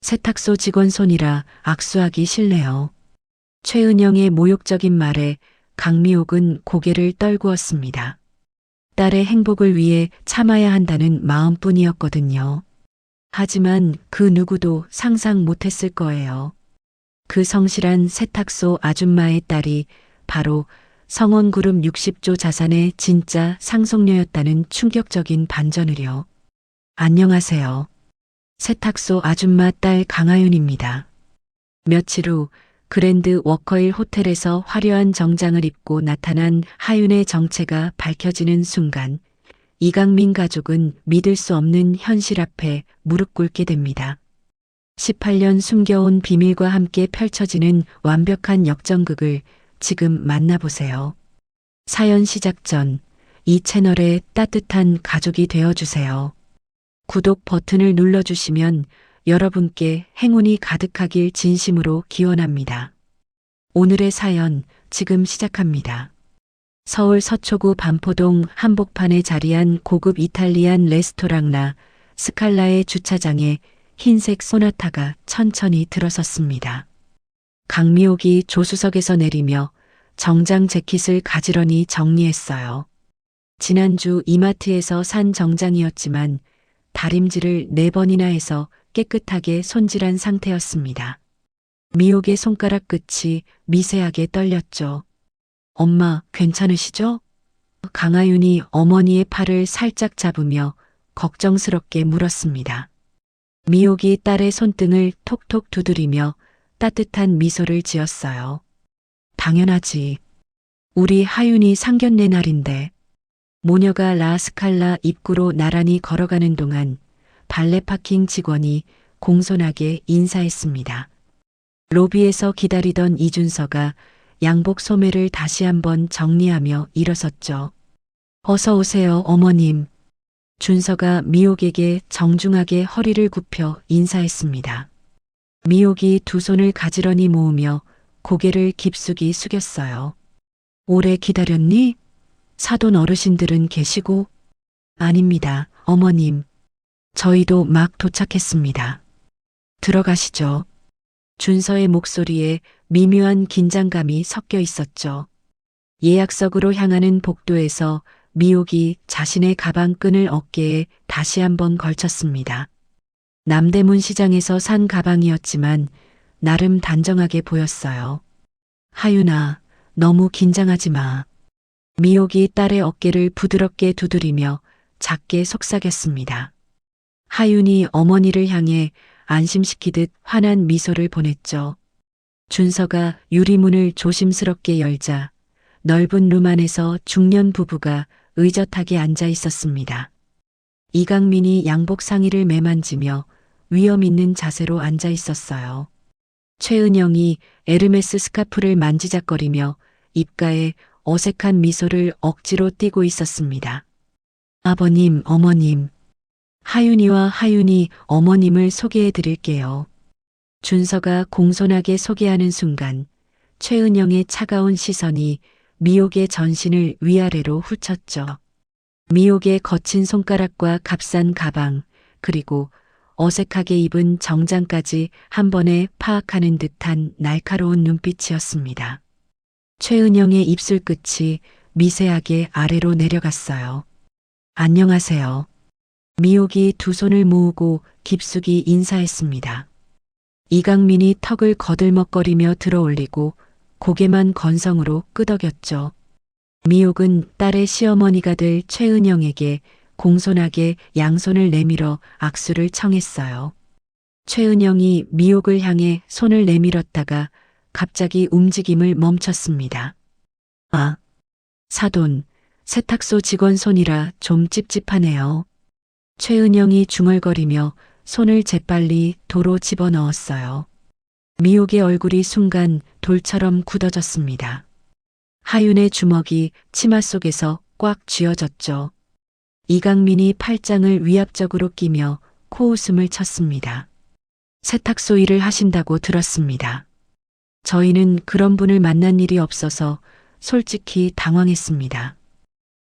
세탁소 직원 손이라 악수하기 싫네요. 최은영의 모욕적인 말에 강미옥은 고개를 떨구었습니다. 딸의 행복을 위해 참아야 한다는 마음뿐이었거든요. 하지만 그 누구도 상상 못했을 거예요. 그 성실한 세탁소 아줌마의 딸이 바로 성원그룹 60조 자산의 진짜 상속녀였다는 충격적인 반전을요. 안녕하세요. 세탁소 아줌마 딸 강하윤입니다. 며칠 후 그랜드 워커힐 호텔에서 화려한 정장을 입고 나타난 하윤의 정체가 밝혀지는 순간 이강민 가족은 믿을 수 없는 현실 앞에 무릎 꿇게 됩니다. 18년 숨겨온 비밀과 함께 펼쳐지는 완벽한 역전극을 지금 만나보세요. 사연 시작 전 이 채널의 따뜻한 가족이 되어주세요. 구독 버튼을 눌러주시면 여러분께 행운이 가득하길 진심으로 기원합니다. 오늘의 사연 지금 시작합니다. 서울 서초구 반포동 한복판에 자리한 고급 이탈리안 레스토랑 라 스칼라의 주차장에 흰색 소나타가 천천히 들어섰습니다. 강미옥이 조수석에서 내리며 정장 재킷을 가지런히 정리했어요. 지난주 이마트에서 산 정장이었지만 다림질을 4번이나 해서 깨끗하게 손질한 상태였습니다. 미옥의 손가락 끝이 미세하게 떨렸죠. 엄마, 괜찮으시죠? 강하윤이 어머니의 팔을 살짝 잡으며 걱정스럽게 물었습니다. 미옥이 딸의 손등을 톡톡 두드리며 따뜻한 미소를 지었어요. 당연하지. 우리 하윤이 상견례 날인데. 모녀가 라스칼라 입구로 나란히 걸어가는 동안 발레 파킹 직원이 공손하게 인사했습니다. 로비에서 기다리던 이준서가 양복 소매를 다시 한번 정리하며 일어섰죠. 어서 오세요, 어머님. 준서가 미옥에게 정중하게 허리를 굽혀 인사했습니다. 미옥이 두 손을 가지런히 모으며 고개를 깊숙이 숙였어요. 오래 기다렸니? 사돈 어르신들은 계시고? 아닙니다, 어머님. 저희도 막 도착했습니다. 들어가시죠. 준서의 목소리에 미묘한 긴장감이 섞여 있었죠. 예약석으로 향하는 복도에서 미옥이 자신의 가방끈을 어깨에 다시 한번 걸쳤습니다. 남대문 시장에서 산 가방이었지만 나름 단정하게 보였어요. 하윤아, 너무 긴장하지 마. 미옥이 딸의 어깨를 부드럽게 두드리며 작게 속삭였습니다. 하윤이 어머니를 향해 안심시키듯 환한 미소를 보냈죠. 준서가 유리문을 조심스럽게 열자 넓은 룸 안에서 중년 부부가 의젓하게 앉아 있었습니다. 이강민이 양복 상의를 매만지며 위험 있는 자세로 앉아 있었어요. 최은영이 에르메스 스카프를 만지작거리며 입가에 어색한 미소를 억지로 띠고 있었습니다. 아버님, 어머님. 하윤이와 하윤이 어머님을 소개해 드릴게요. 준서가 공손하게 소개하는 순간 최은영의 차가운 시선이 미옥의 전신을 위아래로 훑쳤죠. 미옥의 거친 손가락과 값싼 가방, 그리고 어색하게 입은 정장까지 한 번에 파악하는 듯한 날카로운 눈빛이었습니다. 최은영의 입술 끝이 미세하게 아래로 내려갔어요. 안녕하세요. 미옥이 두 손을 모으고 깊숙이 인사했습니다. 이강민이 턱을 거들먹거리며 들어올리고 고개만 건성으로 끄덕였죠. 미옥은 딸의 시어머니가 될 최은영에게 공손하게 양손을 내밀어 악수를 청했어요. 최은영이 미옥을 향해 손을 내밀었다가 갑자기 움직임을 멈췄습니다. 아, 사돈, 세탁소 직원 손이라 좀 찝찝하네요. 최은영이 중얼거리며 손을 재빨리 도로 집어넣었어요. 미옥의 얼굴이 순간 돌처럼 굳어졌습니다. 하윤의 주먹이 치마 속에서 꽉 쥐어졌죠. 이강민이 팔짱을 위압적으로 끼며 코웃음을 쳤습니다. 세탁소 일을 하신다고 들었습니다. 저희는 그런 분을 만난 일이 없어서 솔직히 당황했습니다.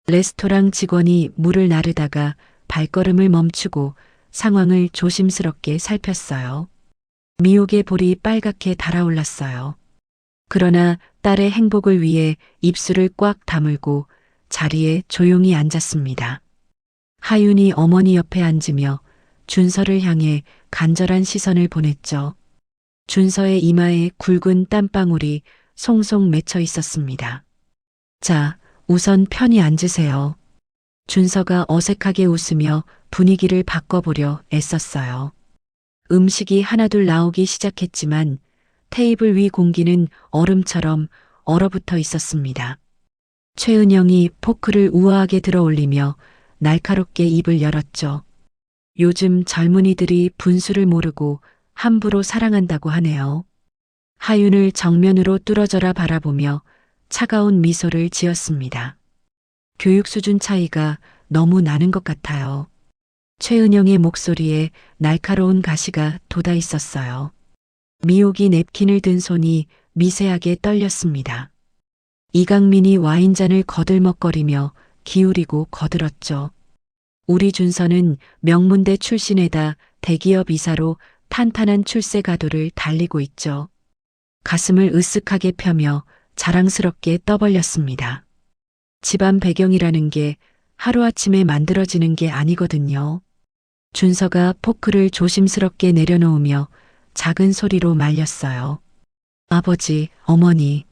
레스토랑 직원이 물을 나르다가 발걸음을 멈추고 상황을 조심스럽게 살폈어요. 미옥의 볼이 빨갛게 달아올랐어요. 그러나 딸의 행복을 위해 입술을 꽉 다물고 자리에 조용히 앉았습니다. 하윤이 어머니 옆에 앉으며 준서를 향해 간절한 시선을 보냈죠. 준서의 이마에 굵은 땀방울이 송송 맺혀 있었습니다. 자, 우선 편히 앉으세요. 준서가 어색하게 웃으며 분위기를 바꿔보려 애썼어요. 음식이 하나둘 나오기 시작했지만 테이블 위 공기는 얼음처럼 얼어붙어 있었습니다. 최은영이 포크를 우아하게 들어 올리며 날카롭게 입을 열었죠. 요즘 젊은이들이 분수를 모르고 함부로 사랑한다고 하네요. 하윤을 정면으로 뚫어져라 바라보며 차가운 미소를 지었습니다. 교육 수준 차이가 너무 나는 것 같아요. 최은영의 목소리에 날카로운 가시가 돋아 있었어요. 미옥이 냅킨을 든 손이 미세하게 떨렸습니다. 이강민이 와인잔을 거들먹거리며 기울이고 거들었죠. 우리 준서는 명문대 출신에다 대기업 이사로 탄탄한 출세 가도를 달리고 있죠. 가슴을 으쓱하게 펴며 자랑스럽게 떠벌렸습니다. 집안 배경이라는 게 하루아침에 만들어지는 게 아니거든요. 준서가 포크를 조심스럽게 내려놓으며 작은 소리로 말렸어요. 아버지, 어머니,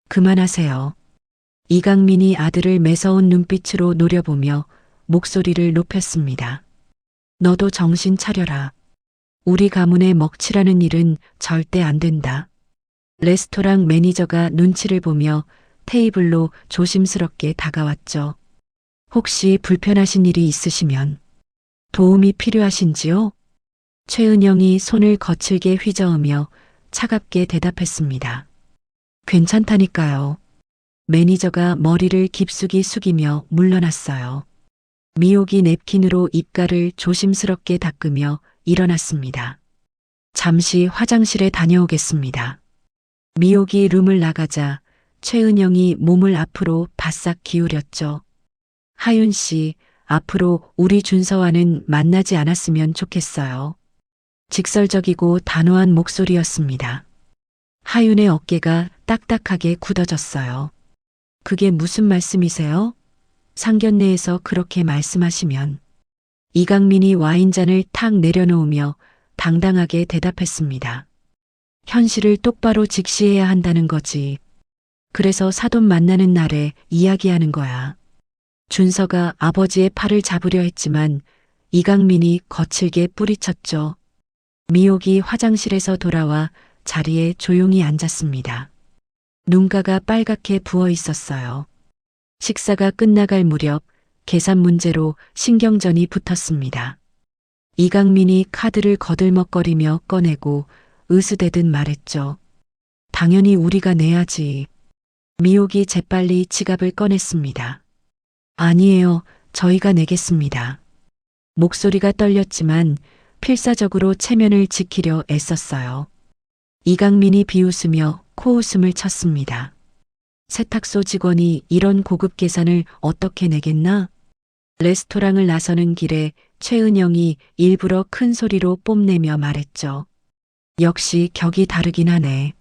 그만하세요. 이강민이 아들을 매서운 눈빛으로 노려보며 목소리를 높였습니다. 너도 정신 차려라. 우리 가문에 먹칠하는 일은 절대 안 된다. 레스토랑 매니저가 눈치를 보며 테이블로 조심스럽게 다가왔죠. 혹시 불편하신 일이 있으시면 도움이 필요하신지요? 최은영이 손을 거칠게 휘저으며 차갑게 대답했습니다. 괜찮다니까요. 매니저가 머리를 깊숙이 숙이며 물러났어요. 미옥이 냅킨으로 입가를 조심스럽게 닦으며 일어났습니다. 잠시 화장실에 다녀오겠습니다. 미옥이 룸을 나가자 최은영이 몸을 앞으로 바싹 기울였죠. 하윤 씨, 앞으로 우리 준서와는 만나지 않았으면 좋겠어요. 직설적이고 단호한 목소리였습니다. 하윤의 어깨가 딱딱하게 굳어졌어요. 그게 무슨 말씀이세요? 상견례에서 그렇게 말씀하시면. 이강민이 와인잔을 탁 내려놓으며 당당하게 대답했습니다. 현실을 똑바로 직시해야 한다는 거지. 그래서 사돈 만나는 날에 이야기하는 거야. 준서가 아버지의 팔을 잡으려 했지만 이강민이 거칠게 뿌리쳤죠. 미옥이 화장실에서 돌아와 자리에 조용히 앉았습니다. 눈가가 빨갛게 부어 있었어요. 식사가 끝나갈 무렵 계산 문제로 신경전이 붙었습니다. 이강민이 카드를 거들먹거리며 꺼내고 으스대듯 말했죠. 당연히 우리가 내야지. 미옥이 재빨리 지갑을 꺼냈습니다. 아니에요. 저희가 내겠습니다. 목소리가 떨렸지만 필사적으로 체면을 지키려 애썼어요. 이강민이 비웃으며 코웃음을 쳤습니다. 세탁소 직원이 이런 고급 계산을 어떻게 내겠나? 레스토랑을 나서는 길에 최은영이 일부러 큰 소리로 뽐내며 말했죠. 역시 격이 다르긴 하네.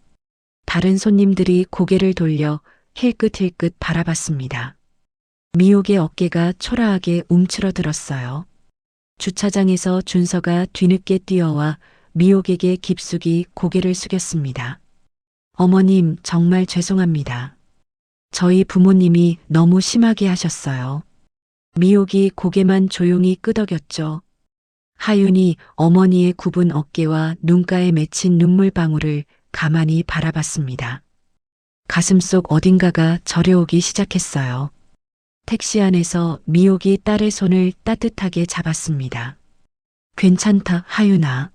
다른 손님들이 고개를 돌려 힐끗힐끗 바라봤습니다. 미옥의 어깨가 초라하게 움츠러들었어요. 주차장에서 준서가 뒤늦게 뛰어와 미옥에게 깊숙이 고개를 숙였습니다. 어머님, 정말 죄송합니다. 저희 부모님이 너무 심하게 하셨어요. 미옥이 고개만 조용히 끄덕였죠. 하윤이 어머니의 굽은 어깨와 눈가에 맺힌 눈물방울을 가만히 바라봤습니다. 가슴속 어딘가가 저려오기 시작했어요. 택시 안에서 미옥이 딸의 손을 따뜻하게 잡았습니다. 괜찮다, 하윤아.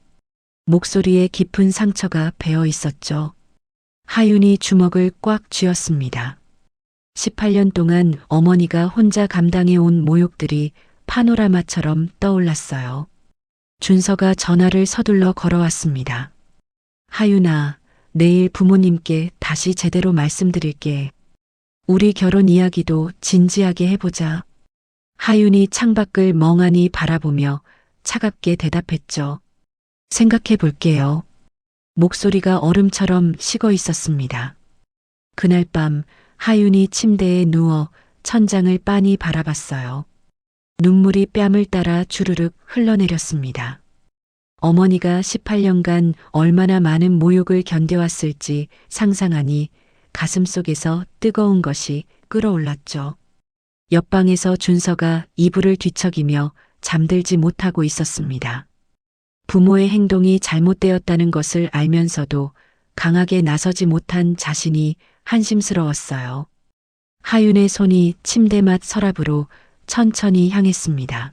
목소리에 깊은 상처가 배어 있었죠. 하윤이 주먹을 꽉 쥐었습니다. 18년 동안 어머니가 혼자 감당해 온 모욕들이 파노라마처럼 떠올랐어요. 준서가 전화를 서둘러 걸어왔습니다. 하윤아, 내일 부모님께 다시 제대로 말씀드릴게. 우리 결혼 이야기도 진지하게 해보자. 하윤이 창밖을 멍하니 바라보며 차갑게 대답했죠. 생각해 볼게요. 목소리가 얼음처럼 식어 있었습니다. 그날 밤 하윤이 침대에 누워 천장을 빤히 바라봤어요. 눈물이 뺨을 따라 주르륵 흘러내렸습니다. 어머니가 18년간 얼마나 많은 모욕을 견뎌왔을지 상상하니 가슴속에서 뜨거운 것이 끓어올랐죠. 옆방에서 준서가 이불을 뒤척이며 잠들지 못하고 있었습니다. 부모의 행동이 잘못되었다는 것을 알면서도 강하게 나서지 못한 자신이 한심스러웠어요. 하윤의 손이 침대맡 서랍으로 천천히 향했습니다.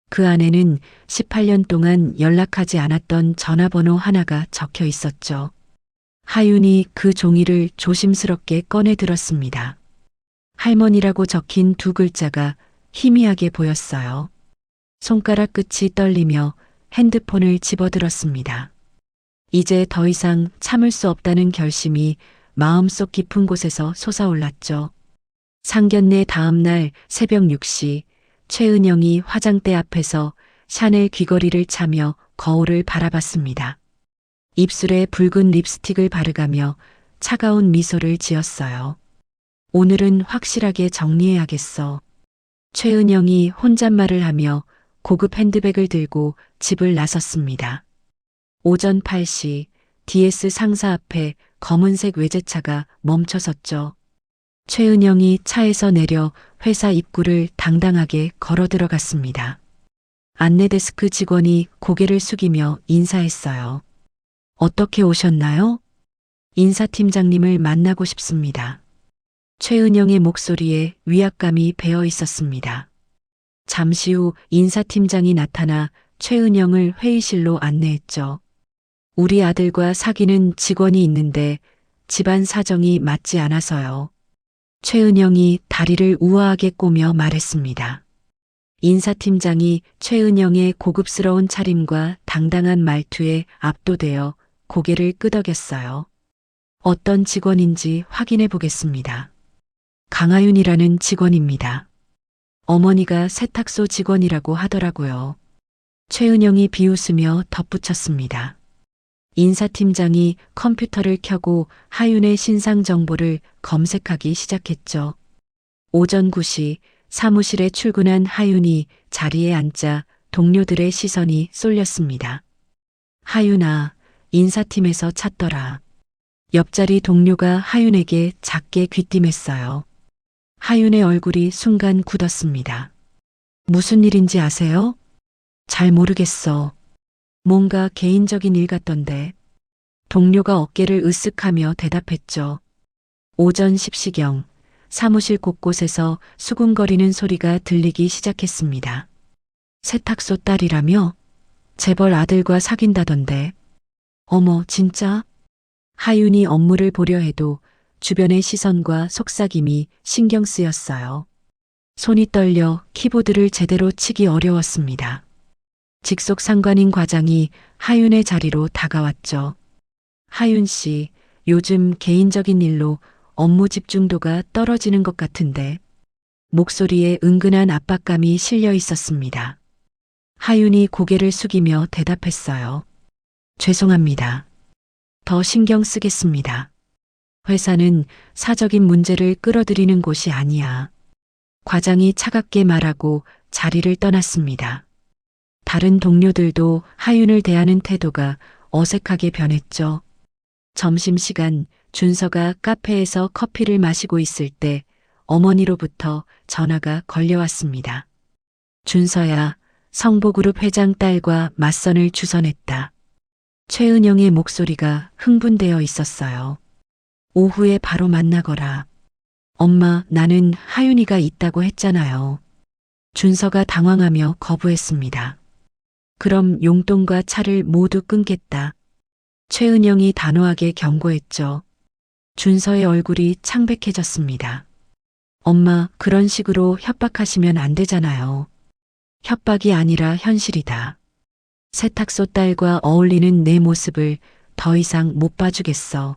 그 안에는 18년 동안 연락하지 않았던 전화번호 하나가 적혀 있었죠. 하윤이 그 종이를 조심스럽게 꺼내 들었습니다. 할머니라고 적힌 두 글자가 희미하게 보였어요. 손가락 끝이 떨리며 핸드폰을 집어들었습니다. 이제 더 이상 참을 수 없다는 결심이 마음속 깊은 곳에서 솟아올랐죠. 상견례 다음 날 새벽 6시 최은영이 화장대 앞에서 샤넬 귀걸이를 차며 거울을 바라봤습니다. 입술에 붉은 립스틱을 바르가며 차가운 미소를 지었어요. 오늘은 확실하게 정리해야겠어. 최은영이 혼잣말을 하며 고급 핸드백을 들고 집을 나섰습니다. 오전 8시 DS 상사 앞에 검은색 외제차가 멈춰섰죠. 최은영이 차에서 내려 회사 입구를 당당하게 걸어 들어갔습니다. 안내데스크 직원이 고개를 숙이며 인사했어요. 어떻게 오셨나요? 인사팀장님을 만나고 싶습니다. 최은영의 목소리에 위압감이 배어 있었습니다. 잠시 후 인사팀장이 나타나 최은영을 회의실로 안내했죠. 우리 아들과 사귀는 직원이 있는데 집안 사정이 맞지 않아서요. 최은영이 다리를 우아하게 꼬며 말했습니다. 인사팀장이 최은영의 고급스러운 차림과 당당한 말투에 압도되어 고개를 끄덕였어요. 어떤 직원인지 확인해 보겠습니다. 강하윤이라는 직원입니다. 어머니가 세탁소 직원이라고 하더라고요. 최은영이 비웃으며 덧붙였습니다. 인사팀장이 컴퓨터를 켜고 하윤의 신상 정보를 검색하기 시작했죠. 오전 9시 사무실에 출근한 하윤이 자리에 앉자 동료들의 시선이 쏠렸습니다. 하윤아, 인사팀에서 찾더라. 옆자리 동료가 하윤에게 작게 귀띔했어요. 하윤의 얼굴이 순간 굳었습니다. 무슨 일인지 아세요? 잘 모르겠어. 뭔가 개인적인 일 같던데. 동료가 어깨를 으쓱하며 대답했죠. 오전 10시경 사무실 곳곳에서 수군거리는 소리가 들리기 시작했습니다. 세탁소 딸이라며? 재벌 아들과 사귄다던데. 어머, 진짜? 하윤이 업무를 보려 해도 주변의 시선과 속삭임이 신경 쓰였어요. 손이 떨려 키보드를 제대로 치기 어려웠습니다. 직속 상관인 과장이 하윤의 자리로 다가왔죠. 하윤 씨, 요즘 개인적인 일로 업무 집중도가 떨어지는 것 같은데. 목소리에 은근한 압박감이 실려 있었습니다. 하윤이 고개를 숙이며 대답했어요. 죄송합니다. 더 신경 쓰겠습니다. 회사는 사적인 문제를 끌어들이는 곳이 아니야. 과장이 차갑게 말하고 자리를 떠났습니다. 다른 동료들도 하윤을 대하는 태도가 어색하게 변했죠. 점심시간 준서가 카페에서 커피를 마시고 있을 때 어머니로부터 전화가 걸려왔습니다. 준서야, 성보그룹 회장 딸과 맞선을 주선했다. 최은영의 목소리가 흥분되어 있었어요. 오후에 바로 만나거라. 엄마, 나는 하윤이가 있다고 했잖아요. 준서가 당황하며 거부했습니다. 그럼 용돈과 차를 모두 끊겠다. 최은영이 단호하게 경고했죠. 준서의 얼굴이 창백해졌습니다. 엄마, 그런 식으로 협박하시면 안 되잖아요. 협박이 아니라 현실이다. 세탁소 딸과 어울리는 내 모습을 더 이상 못 봐주겠어.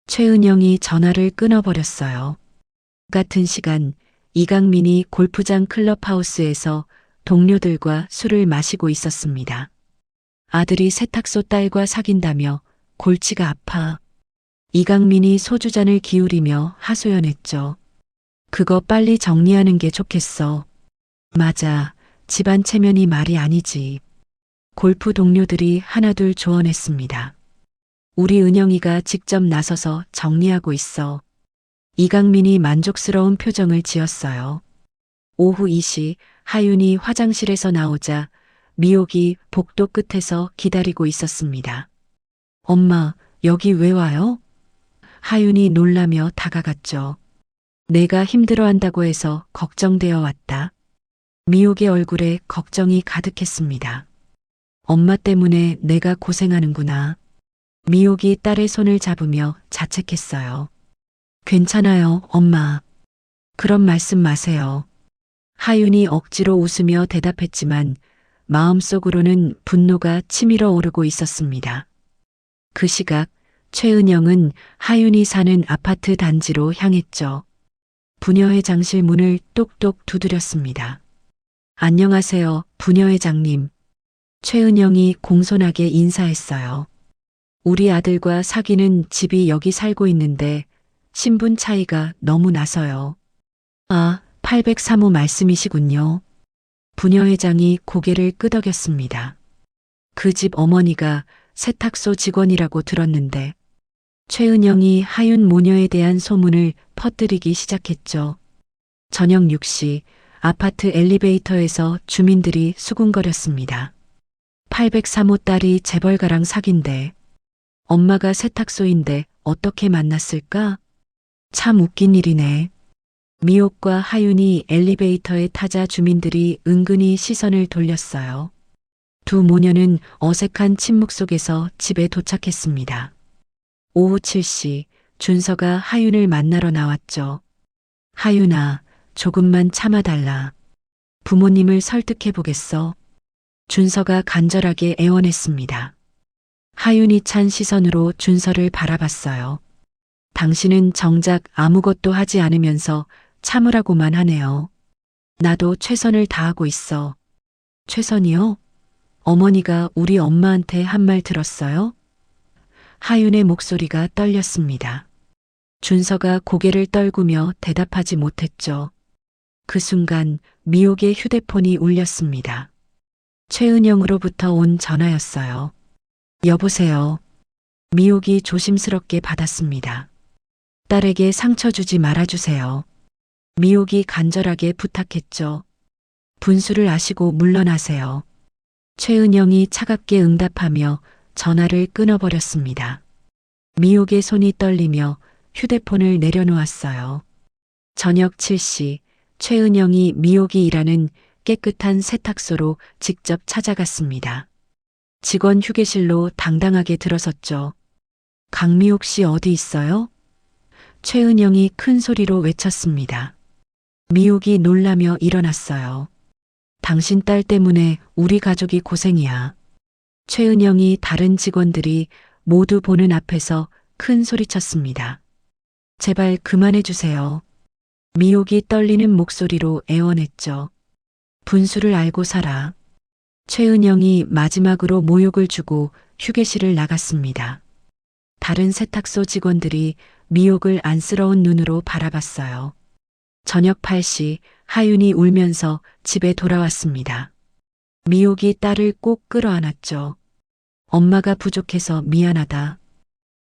최은영이 전화를 끊어버렸어요. 같은 시간 이강민이 골프장 클럽하우스에서 동료들과 술을 마시고 있었습니다. 아들이 세탁소 딸과 사귄다며 골치가 아파. 이강민이 소주잔을 기울이며 하소연했죠. 그거 빨리 정리하는 게 좋겠어. 맞아. 집안 체면이 말이 아니지. 골프 동료들이 하나둘 조언했습니다. 우리 은영이가 직접 나서서 정리하고 있어. 이강민이 만족스러운 표정을 지었어요. 오후 2시 하윤이 화장실에서 나오자 미옥이 복도 끝에서 기다리고 있었습니다. 엄마, 여기 왜 와요? 하윤이 놀라며 다가갔죠. 내가 힘들어한다고 해서 걱정되어 왔다. 미옥의 얼굴에 걱정이 가득했습니다. 엄마 때문에 내가 고생하는구나. 미옥이 딸의 손을 잡으며 자책했어요. 괜찮아요, 엄마. 그런 말씀 마세요. 하윤이 억지로 웃으며 대답했지만 마음속으로는 분노가 치밀어 오르고 있었습니다. 그 시각 최은영은 하윤이 사는 아파트 단지로 향했죠. 부녀회장실 문을 똑똑 두드렸습니다. 안녕하세요, 부녀회장님. 최은영이 공손하게 인사했어요. 우리 아들과 사귀는 집이 여기 살고 있는데 신분 차이가 너무 나서요. 아, 803호 말씀이시군요. 부녀회장이 고개를 끄덕였습니다. 그 집 어머니가 세탁소 직원이라고 들었는데 최은영이 하윤 모녀에 대한 소문을 퍼뜨리기 시작했죠. 저녁 6시 아파트 엘리베이터에서 주민들이 수군거렸습니다. 803호 딸이 재벌가랑 사귄대. 엄마가 세탁소인데 어떻게 만났을까? 참 웃긴 일이네. 미옥과 하윤이 엘리베이터에 타자 주민들이 은근히 시선을 돌렸어요. 두 모녀는 어색한 침묵 속에서 집에 도착했습니다. 오후 7시 준서가 하윤을 만나러 나왔죠. 하윤아, 조금만 참아달라. 부모님을 설득해 보겠어. 준서가 간절하게 애원했습니다. 하윤이 찬 시선으로 준서를 바라봤어요. 당신은 정작 아무것도 하지 않으면서 참으라고만 하네요. 나도 최선을 다하고 있어. 최선이요? 어머니가 우리 엄마한테 한 말 들었어요? 하윤의 목소리가 떨렸습니다. 준서가 고개를 떨구며 대답하지 못했죠. 그 순간 미옥의 휴대폰이 울렸습니다. 최은영으로부터 온 전화였어요. 여보세요. 미옥이 조심스럽게 받았습니다. 딸에게 상처 주지 말아주세요. 미옥이 간절하게 부탁했죠. 분수를 아시고 물러나세요. 최은영이 차갑게 응답하며 전화를 끊어버렸습니다. 미옥의 손이 떨리며 휴대폰을 내려놓았어요. 저녁 7시 최은영이 미옥이 일하는 깨끗한 세탁소로 직접 찾아갔습니다. 직원 휴게실로 당당하게 들어섰죠. 강미옥 씨 어디 있어요? 최은영이 큰 소리로 외쳤습니다. 미옥이 놀라며 일어났어요. 당신 딸 때문에 우리 가족이 고생이야. 최은영이 다른 직원들이 모두 보는 앞에서 큰 소리쳤습니다. 제발 그만해 주세요. 미옥이 떨리는 목소리로 애원했죠. 분수를 알고 살아. 최은영이 마지막으로 모욕을 주고 휴게실을 나갔습니다. 다른 세탁소 직원들이 미옥을 안쓰러운 눈으로 바라봤어요. 저녁 8시 하윤이 울면서 집에 돌아왔습니다. 미옥이 딸을 꼭 끌어안았죠. 엄마가 부족해서 미안하다.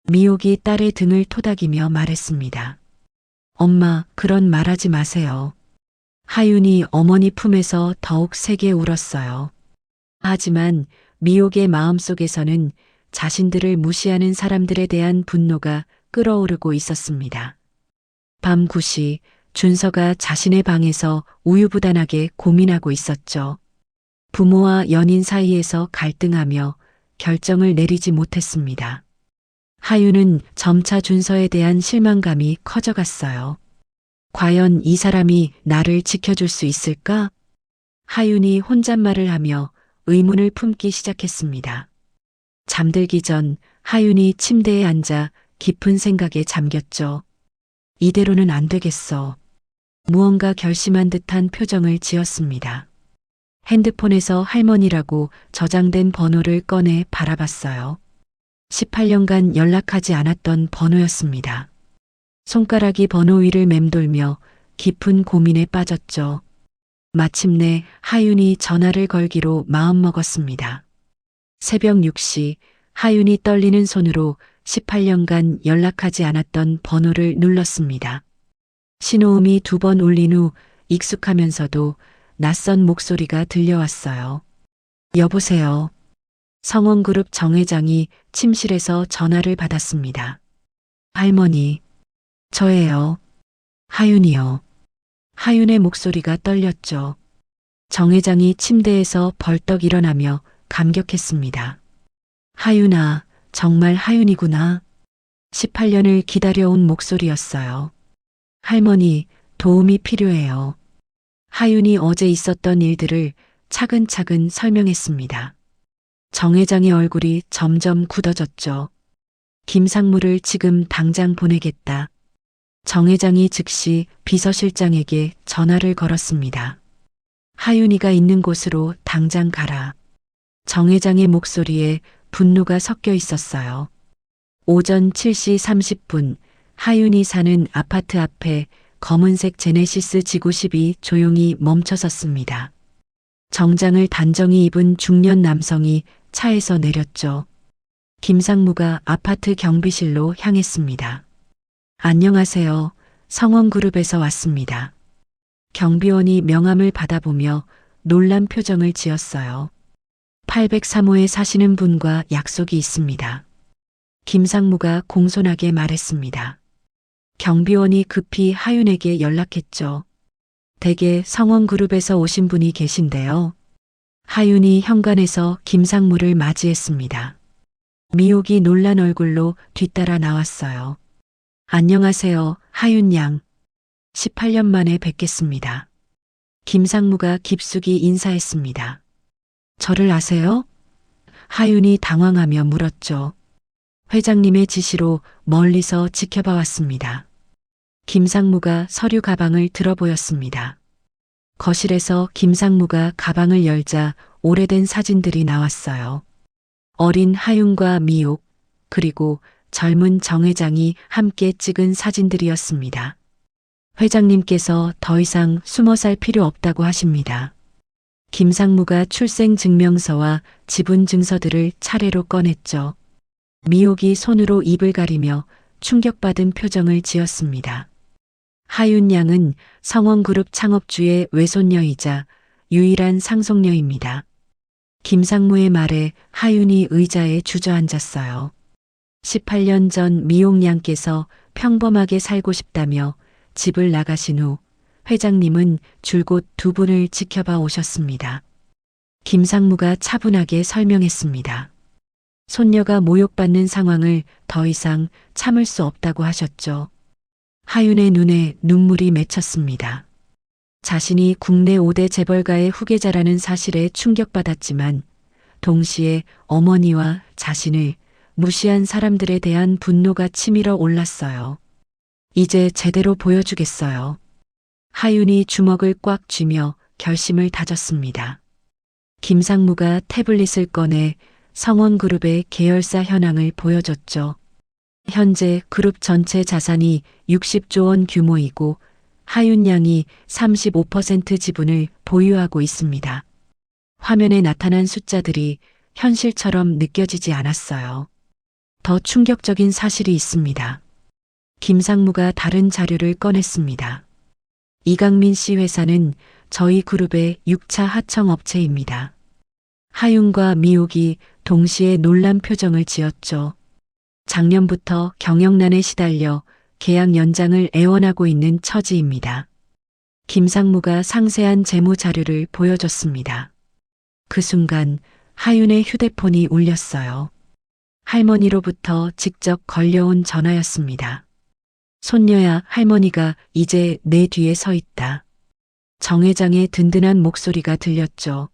미옥이 딸의 등을 토닥이며 말했습니다. 엄마, 그런 말하지 마세요. 하윤이 어머니 품에서 더욱 세게 울었어요. 하지만 미옥의 마음속에서는 자신들을 무시하는 사람들에 대한 분노가 끓어오르고 있었습니다. 밤 9시 준서가 자신의 방에서 우유부단하게 고민하고 있었죠. 부모와 연인 사이에서 갈등하며 결정을 내리지 못했습니다. 하윤은 점차 준서에 대한 실망감이 커져갔어요. 과연 이 사람이 나를 지켜줄 수 있을까? 하윤이 혼잣말을 하며 의문을 품기 시작했습니다. 잠들기 전 하윤이 침대에 앉아 깊은 생각에 잠겼죠. 이대로는 안 되겠어. 무언가 결심한 듯한 표정을 지었습니다. 핸드폰에서 할머니라고 저장된 번호를 꺼내 바라봤어요. 18년간 연락하지 않았던 번호였습니다. 손가락이 번호 위를 맴돌며 깊은 고민에 빠졌죠. 마침내 하윤이 전화를 걸기로 마음먹었습니다. 새벽 6시 하윤이 떨리는 손으로 18년간 연락하지 않았던 번호를 눌렀습니다. 신호음이 2번 울린 후 익숙하면서도 낯선 목소리가 들려왔어요. 여보세요. 성원그룹 정 회장이 침실에서 전화를 받았습니다. 할머니, 저예요. 하윤이요. 하윤의 목소리가 떨렸죠. 정 회장이 침대에서 벌떡 일어나며 감격했습니다. 하윤아, 정말 하윤이구나. 18년을 기다려온 목소리였어요. 할머니, 도움이 필요해요. 하윤이 어제 있었던 일들을 차근차근 설명했습니다. 정 회장의 얼굴이 점점 굳어졌죠. 김상무를 지금 당장 보내겠다. 정 회장이 즉시 비서실장에게 전화를 걸었습니다. 하윤이가 있는 곳으로 당장 가라. 정 회장의 목소리에 분노가 섞여 있었어요. 오전 7시 30분 하윤이 사는 아파트 앞에 검은색 제네시스 지구10이 조용히 멈춰섰습니다. 정장을 단정히 입은 중년 남성이 차에서 내렸죠. 김상무가 아파트 경비실로 향했습니다. 안녕하세요. 성원그룹에서 왔습니다. 경비원이 명함을 받아보며 놀란 표정을 지었어요. 803호에 사시는 분과 약속이 있습니다. 김상무가 공손하게 말했습니다. 경비원이 급히 하윤에게 연락했죠. 댁에 성원그룹에서 오신 분이 계신데요. 하윤이 현관에서 김상무를 맞이했습니다. 미옥이 놀란 얼굴로 뒤따라 나왔어요. 안녕하세요, 하윤 양. 18년 만에 뵙겠습니다. 김상무가 깊숙이 인사했습니다. 저를 아세요? 하윤이 당황하며 물었죠. 회장님의 지시로 멀리서 지켜봐 왔습니다. 김상무가 서류 가방을 들어 보였습니다. 거실에서 김상무가 가방을 열자 오래된 사진들이 나왔어요. 어린 하윤과 미옥, 그리고 젊은 정 회장이 함께 찍은 사진들이었습니다. 회장님께서 더 이상 숨어 살 필요 없다고 하십니다. 김상무가 출생증명서와 지분증서들을 차례로 꺼냈죠. 미옥이 손으로 입을 가리며 충격받은 표정을 지었습니다. 하윤 양은 성원그룹 창업주의 외손녀이자 유일한 상속녀입니다. 김상무의 말에 하윤이 의자에 주저앉았어요. 18년 전 미옥 양께서 평범하게 살고 싶다며 집을 나가신 후 회장님은 줄곧 2분을 지켜봐 오셨습니다. 김상무가 차분하게 설명했습니다. 손녀가 모욕받는 상황을 더 이상 참을 수 없다고 하셨죠. 하윤의 눈에 눈물이 맺혔습니다. 자신이 국내 5대 재벌가의 후계자라는 사실에 충격받았지만 동시에 어머니와 자신을 무시한 사람들에 대한 분노가 치밀어 올랐어요. 이제 제대로 보여주겠어요. 하윤이 주먹을 꽉 쥐며 결심을 다졌습니다. 김상무가 태블릿을 꺼내 성원그룹의 계열사 현황을 보여줬죠. 현재 그룹 전체 자산이 60조 원 규모이고 하윤 양이 35% 지분을 보유하고 있습니다. 화면에 나타난 숫자들이 현실처럼 느껴지지 않았어요. 더 충격적인 사실이 있습니다. 김상무가 다른 자료를 꺼냈습니다. 이강민 씨 회사는 저희 그룹의 6차 하청업체입니다. 하윤과 미옥이 동시에 놀란 표정을 지었죠. 작년부터 경영난에 시달려 계약 연장을 애원하고 있는 처지입니다. 김상무가 상세한 재무 자료를 보여줬습니다. 그 순간 하윤의 휴대폰이 울렸어요. 할머니로부터 직접 걸려온 전화였습니다. 손녀야, 할머니가 이제 내 뒤에 서 있다. 정 회장의 든든한 목소리가 들렸죠.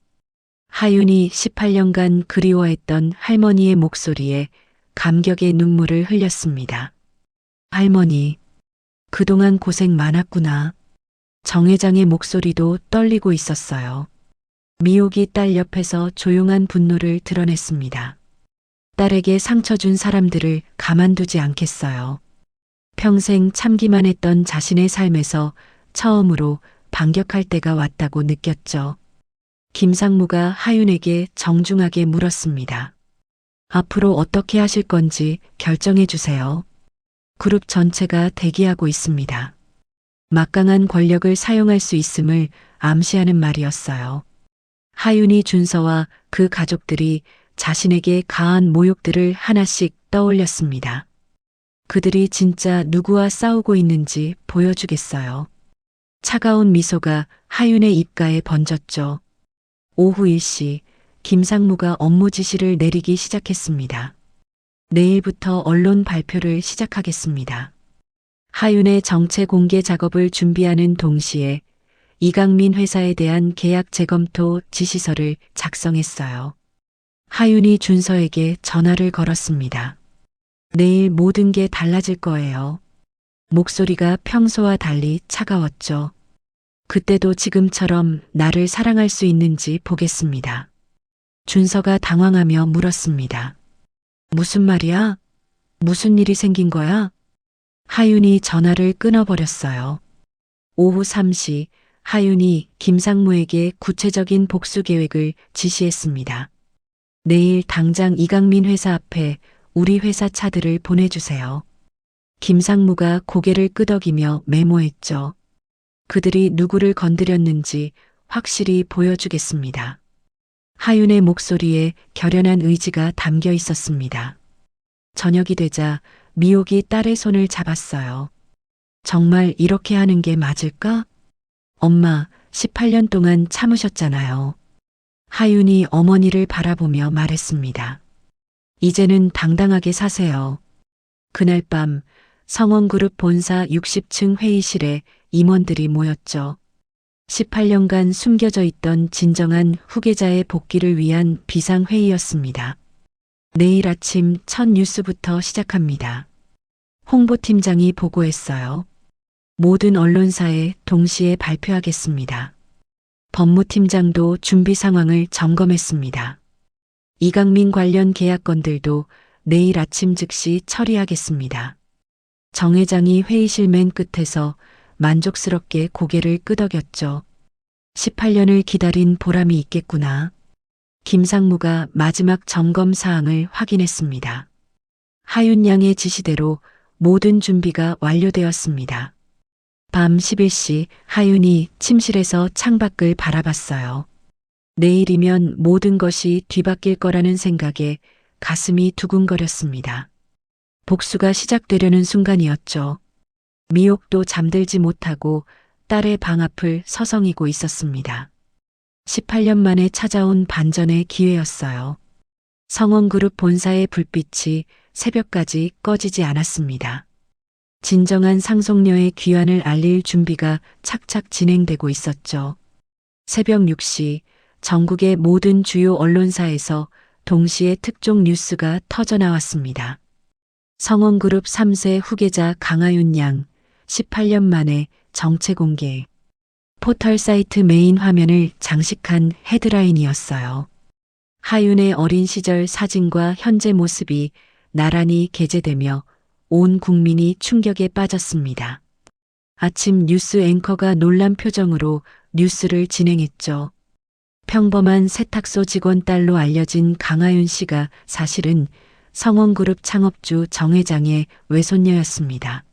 하윤이 18년간 그리워했던 할머니의 목소리에 감격의 눈물을 흘렸습니다. 할머니, 그동안 고생 많았구나. 정 회장의 목소리도 떨리고 있었어요. 미옥이 딸 옆에서 조용한 분노를 드러냈습니다. 딸에게 상처 준 사람들을 가만두지 않겠어요. 평생 참기만 했던 자신의 삶에서 처음으로 반격할 때가 왔다고 느꼈죠. 김상무가 하윤에게 정중하게 물었습니다. 앞으로 어떻게 하실 건지 결정해 주세요. 그룹 전체가 대기하고 있습니다. 막강한 권력을 사용할 수 있음을 암시하는 말이었어요. 하윤이 준서와 그 가족들이 자신에게 가한 모욕들을 하나씩 떠올렸습니다. 그들이 진짜 누구와 싸우고 있는지 보여주겠어요. 차가운 미소가 하윤의 입가에 번졌죠. 오후 1시 김상무가 업무 지시를 내리기 시작했습니다. 내일부터 언론 발표를 시작하겠습니다. 하윤의 정체 공개 작업을 준비하는 동시에 이강민 회사에 대한 계약 재검토 지시서를 작성했어요. 하윤이 준서에게 전화를 걸었습니다. 내일 모든 게 달라질 거예요. 목소리가 평소와 달리 차가웠죠. 그때도 지금처럼 나를 사랑할 수 있는지 보겠습니다. 준서가 당황하며 물었습니다. 무슨 말이야? 무슨 일이 생긴 거야? 하윤이 전화를 끊어버렸어요. 오후 3시 하윤이 김상무에게 구체적인 복수 계획을 지시했습니다. 내일 당장 이강민 회사 앞에 우리 회사 차들을 보내주세요. 김상무가 고개를 끄덕이며 메모했죠. 그들이 누구를 건드렸는지 확실히 보여주겠습니다. 하윤의 목소리에 결연한 의지가 담겨 있었습니다. 저녁이 되자 미옥이 딸의 손을 잡았어요. 정말 이렇게 하는 게 맞을까? 엄마, 18년 동안 참으셨잖아요. 하윤이 어머니를 바라보며 말했습니다. 이제는 당당하게 사세요. 그날 밤 성원그룹 본사 60층 회의실에 임원들이 모였죠. 18년간 숨겨져 있던 진정한 후계자의 복귀를 위한 비상회의였습니다. 내일 아침 첫 뉴스부터 시작합니다. 홍보팀장이 보고했어요. 모든 언론사에 동시에 발표하겠습니다. 법무팀장도 준비 상황을 점검했습니다. 이강민 관련 계약건들도 내일 아침 즉시 처리하겠습니다. 정 회장이 회의실 맨 끝에서 만족스럽게 고개를 끄덕였죠. 18년을 기다린 보람이 있겠구나. 김상무가 마지막 점검 사항을 확인했습니다. 하윤 양의 지시대로 모든 준비가 완료되었습니다. 밤 11시 하윤이 침실에서 창밖을 바라봤어요. 내일이면 모든 것이 뒤바뀔 거라는 생각에 가슴이 두근거렸습니다. 복수가 시작되려는 순간이었죠. 미옥도 잠들지 못하고 딸의 방 앞을 서성이고 있었습니다. 18년 만에 찾아온 반전의 기회였어요. 성원그룹 본사의 불빛이 새벽까지 꺼지지 않았습니다. 진정한 상속녀의 귀환을 알릴 준비가 착착 진행되고 있었죠. 새벽 6시 전국의 모든 주요 언론사에서 동시에 특종 뉴스가 터져나왔습니다. 성원그룹 3세 후계자 강하윤 양 18년 만에 정체 공개. 포털 사이트 메인 화면을 장식한 헤드라인이었어요. 하윤의 어린 시절 사진과 현재 모습이 나란히 게재되며 온 국민이 충격에 빠졌습니다. 아침 뉴스 앵커가 놀란 표정으로 뉴스를 진행했죠. 평범한 세탁소 직원 딸로 알려진 강하윤 씨가 사실은 성원그룹 창업주 정 회장의 외손녀였습니다.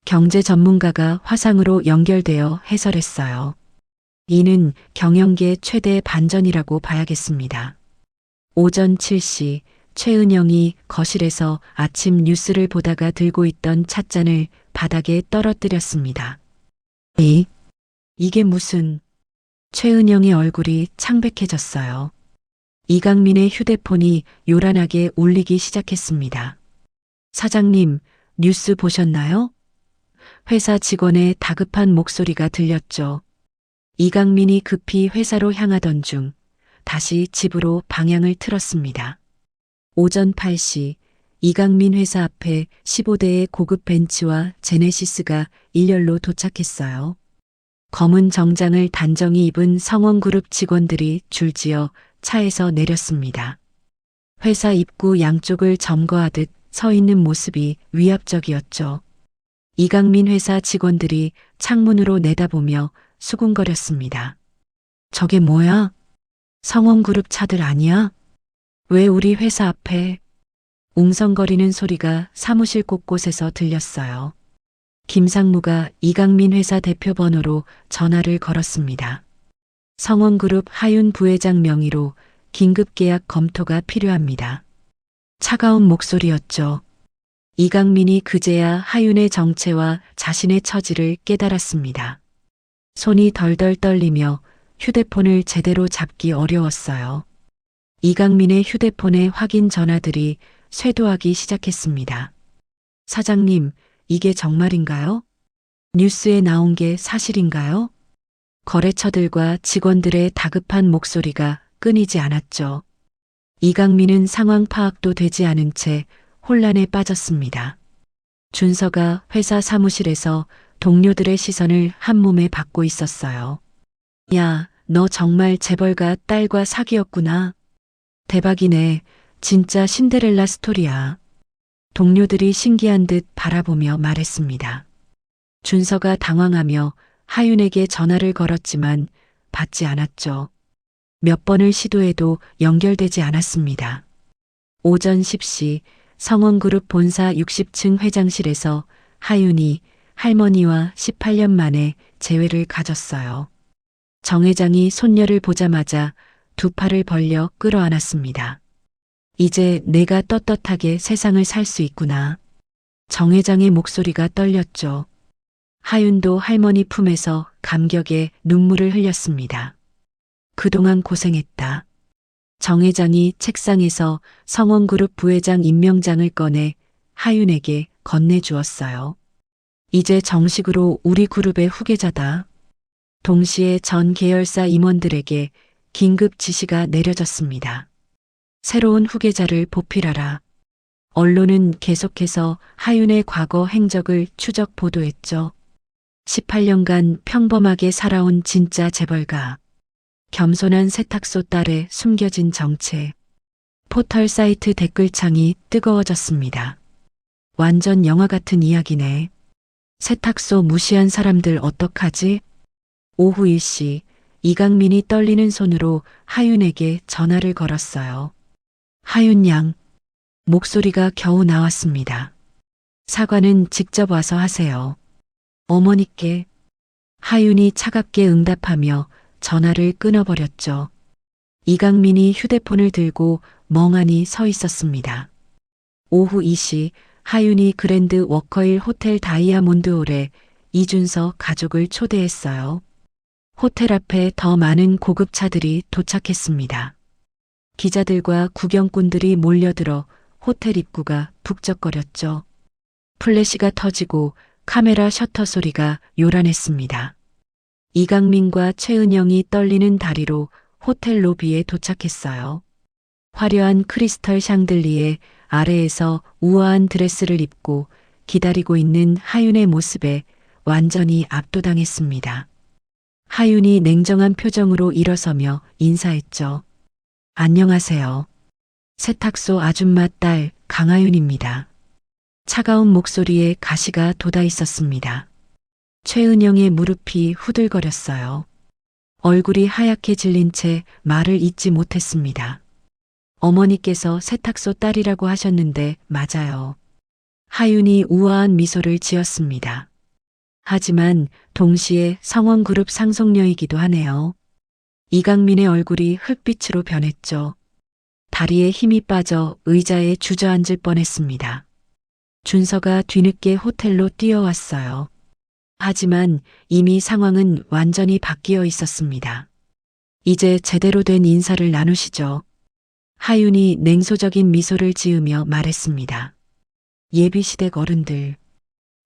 경제 전문가가 화상으로 연결되어 해설했어요. 이는 경영계 최대 반전이라고 봐야겠습니다. 오전 7시 최은영이 거실에서 아침 뉴스를 보다가 들고 있던 찻잔을 바닥에 떨어뜨렸습니다. 이게 무슨... 최은영의 얼굴이 창백해졌어요. 이강민의 휴대폰이 요란하게 울리기 시작했습니다. 사장님, 뉴스 보셨나요? 회사 직원의 다급한 목소리가 들렸죠. 이강민이 급히 회사로 향하던 중 다시 집으로 방향을 틀었습니다. 오전 8시 이강민 회사 앞에 15대의 고급 벤츠와 제네시스가 일렬로 도착했어요. 검은 정장을 단정히 입은 성원그룹 직원들이 줄지어 차에서 내렸습니다. 회사 입구 양쪽을 점거하듯 서 있는 모습이 위압적이었죠. 이강민 회사 직원들이 창문으로 내다보며 수군거렸습니다. 저게 뭐야? 성원그룹 차들 아니야? 왜 우리 회사 앞에? 웅성거리는 소리가 사무실 곳곳에서 들렸어요. 김상무가 이강민 회사 대표 번호로 전화를 걸었습니다. 성원그룹 하윤 부회장 명의로 긴급계약 검토가 필요합니다. 차가운 목소리였죠. 이강민이 그제야 하윤의 정체와 자신의 처지를 깨달았습니다. 손이 덜덜 떨리며 휴대폰을 제대로 잡기 어려웠어요. 이강민의 휴대폰에 확인 전화들이 쇄도하기 시작했습니다. 사장님, 이게 정말인가요? 뉴스에 나온 게 사실인가요? 거래처들과 직원들의 다급한 목소리가 끊이지 않았죠. 이강민은 상황 파악도 되지 않은 채 혼란에 빠졌습니다. 준서가 회사 사무실에서 동료들의 시선을 한몸에 받고 있었어요. 야, 너 정말 재벌가 딸과 사귀었구나. 대박이네. 진짜 신데렐라 스토리야. 동료들이 신기한 듯 바라보며 말했습니다. 준서가 당황하며 하윤에게 전화를 걸었지만 받지 않았죠. 몇 번을 시도해도 연결되지 않았습니다. 오전 10시 성원그룹 본사 60층 회장실에서 하윤이 할머니와 18년 만에 재회를 가졌어요. 정 회장이 손녀를 보자마자 두 팔을 벌려 끌어안았습니다. 이제 내가 떳떳하게 세상을 살 수 있구나. 정 회장의 목소리가 떨렸죠. 하윤도 할머니 품에서 감격에 눈물을 흘렸습니다. 그동안 고생했다. 정 회장이 책상에서 성원그룹 부회장 임명장을 꺼내 하윤에게 건네주었어요. 이제 정식으로 우리 그룹의 후계자다. 동시에 전 계열사 임원들에게 긴급 지시가 내려졌습니다. 새로운 후계자를 보필하라. 언론은 계속해서 하윤의 과거 행적을 추적 보도했죠. 18년간 평범하게 살아온 진짜 재벌가. 겸손한 세탁소 딸의 숨겨진 정체. 포털 사이트 댓글창이 뜨거워졌습니다. 완전 영화 같은 이야기네. 세탁소 무시한 사람들 어떡하지? 오후 1시 이강민이 떨리는 손으로 하윤에게 전화를 걸었어요. 하윤 양. 목소리가 겨우 나왔습니다. 사과는 직접 와서 하세요. 어머니께. 하윤이 차갑게 응답하며 전화를 끊어버렸죠. 이강민이 휴대폰을 들고 멍하니 서 있었습니다. 오후 2시 하윤이 그랜드 워커힐 호텔 다이아몬드홀에 이준서 가족을 초대했어요. 호텔 앞에 더 많은 고급차들이 도착했습니다. 기자들과 구경꾼들이 몰려들어 호텔 입구가 북적거렸죠. 플래시가 터지고 카메라 셔터 소리가 요란했습니다. 이강민과 최은영이 떨리는 다리로 호텔 로비에 도착했어요. 화려한 크리스털 샹들리에 아래에서 우아한 드레스를 입고 기다리고 있는 하윤의 모습에 완전히 압도당했습니다. 하윤이 냉정한 표정으로 일어서며 인사했죠. 안녕하세요. 세탁소 아줌마 딸 강하윤입니다. 차가운 목소리에 가시가 돋아 있었습니다. 최은영의 무릎이 후들거렸어요. 얼굴이 하얗게 질린 채 말을 잇지 못했습니다. 어머니께서 세탁소 딸이라고 하셨는데 맞아요. 하윤이 우아한 미소를 지었습니다. 하지만 동시에 성원그룹 상속녀이기도 하네요. 이강민의 얼굴이 흙빛으로 변했죠. 다리에 힘이 빠져 의자에 주저앉을 뻔했습니다. 준서가 뒤늦게 호텔로 뛰어왔어요. 하지만 이미 상황은 완전히 바뀌어 있었습니다. 이제 제대로 된 인사를 나누시죠. 하윤이 냉소적인 미소를 지으며 말했습니다. 예비시댁 어른들.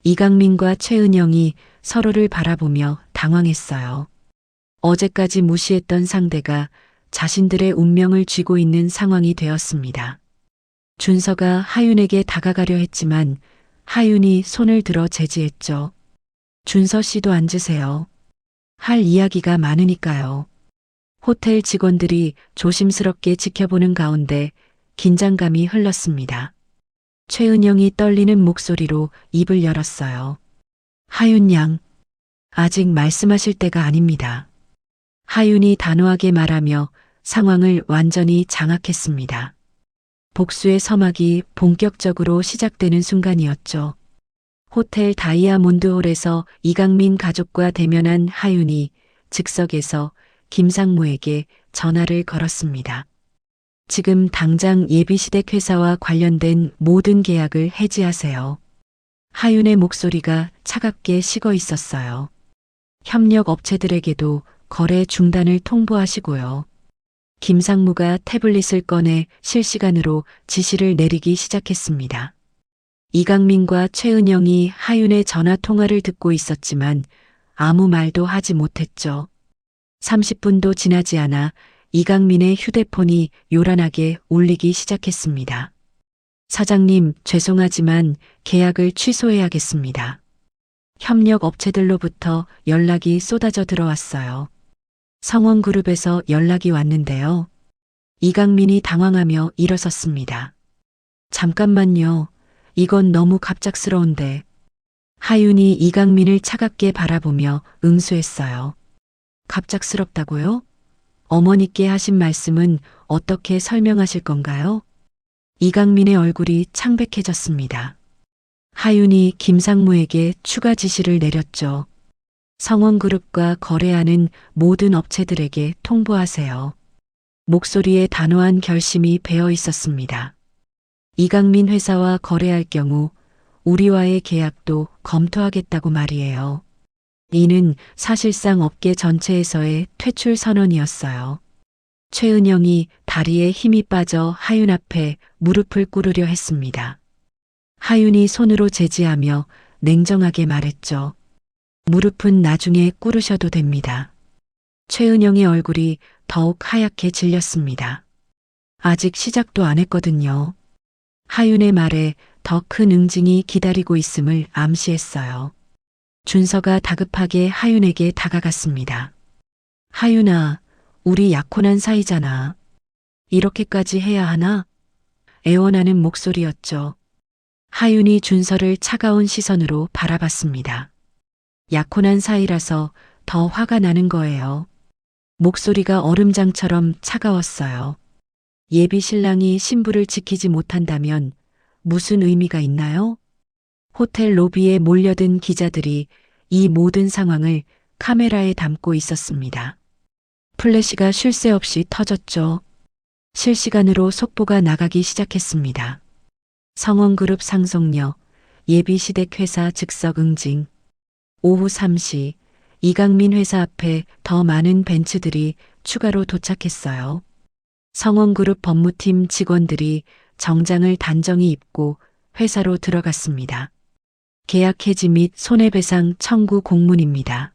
이강민과 최은영이 서로를 바라보며 당황했어요. 어제까지 무시했던 상대가 자신들의 운명을 쥐고 있는 상황이 되었습니다. 준서가 하윤에게 다가가려 했지만 하윤이 손을 들어 제지했죠. 준서 씨도 앉으세요. 할 이야기가 많으니까요. 호텔 직원들이 조심스럽게 지켜보는 가운데 긴장감이 흘렀습니다. 최은영이 떨리는 목소리로 입을 열었어요. 하윤 양, 아직 말씀하실 때가 아닙니다. 하윤이 단호하게 말하며 상황을 완전히 장악했습니다. 복수의 서막이 본격적으로 시작되는 순간이었죠. 호텔 다이아몬드홀에서 이강민 가족과 대면한 하윤이 즉석에서 김상무에게 전화를 걸었습니다. 지금 당장 예비시댁 회사와 관련된 모든 계약을 해지하세요. 하윤의 목소리가 차갑게 식어 있었어요. 협력 업체들에게도 거래 중단을 통보하시고요. 김상무가 태블릿을 꺼내 실시간으로 지시를 내리기 시작했습니다. 이강민과 최은영이 하윤의 전화 통화를 듣고 있었지만 아무 말도 하지 못했죠. 30분도 지나지 않아 이강민의 휴대폰이 요란하게 울리기 시작했습니다. 사장님, 죄송하지만 계약을 취소해야겠습니다. 협력 업체들로부터 연락이 쏟아져 들어왔어요. 성원그룹에서 연락이 왔는데요. 이강민이 당황하며 일어섰습니다. 잠깐만요. 이건 너무 갑작스러운데. 하윤이 이강민을 차갑게 바라보며 응수했어요. 갑작스럽다고요? 어머니께 하신 말씀은 어떻게 설명하실 건가요? 이강민의 얼굴이 창백해졌습니다. 하윤이 김상무에게 추가 지시를 내렸죠. 성원그룹과 거래하는 모든 업체들에게 통보하세요. 목소리에 단호한 결심이 배어 있었습니다. 이강민 회사와 거래할 경우 우리와의 계약도 검토하겠다고 말이에요. 이는 사실상 업계 전체에서의 퇴출 선언이었어요. 최은영이 다리에 힘이 빠져 하윤 앞에 무릎을 꿇으려 했습니다. 하윤이 손으로 제지하며 냉정하게 말했죠. 무릎은 나중에 꿇으셔도 됩니다. 최은영의 얼굴이 더욱 하얗게 질렸습니다. 아직 시작도 안 했거든요. 하윤의 말에 더 큰 응징이 기다리고 있음을 암시했어요. 준서가 다급하게 하윤에게 다가갔습니다. 하윤아, 우리 약혼한 사이잖아. 이렇게까지 해야 하나? 애원하는 목소리였죠. 하윤이 준서를 차가운 시선으로 바라봤습니다. 약혼한 사이라서 더 화가 나는 거예요. 목소리가 얼음장처럼 차가웠어요. 예비 신랑이 신부를 지키지 못한다면 무슨 의미가 있나요? 호텔 로비에 몰려든 기자들이 이 모든 상황을 카메라에 담고 있었습니다. 플래시가 쉴 새 없이 터졌죠. 실시간으로 속보가 나가기 시작했습니다. 성원그룹 상속녀, 예비시댁 회사 즉석 응징. 오후 3시 이강민 회사 앞에 더 많은 벤츠들이 추가로 도착했어요. 성원그룹 법무팀 직원들이 정장을 단정히 입고 회사로 들어갔습니다. 계약 해지 및 손해배상 청구 공문입니다.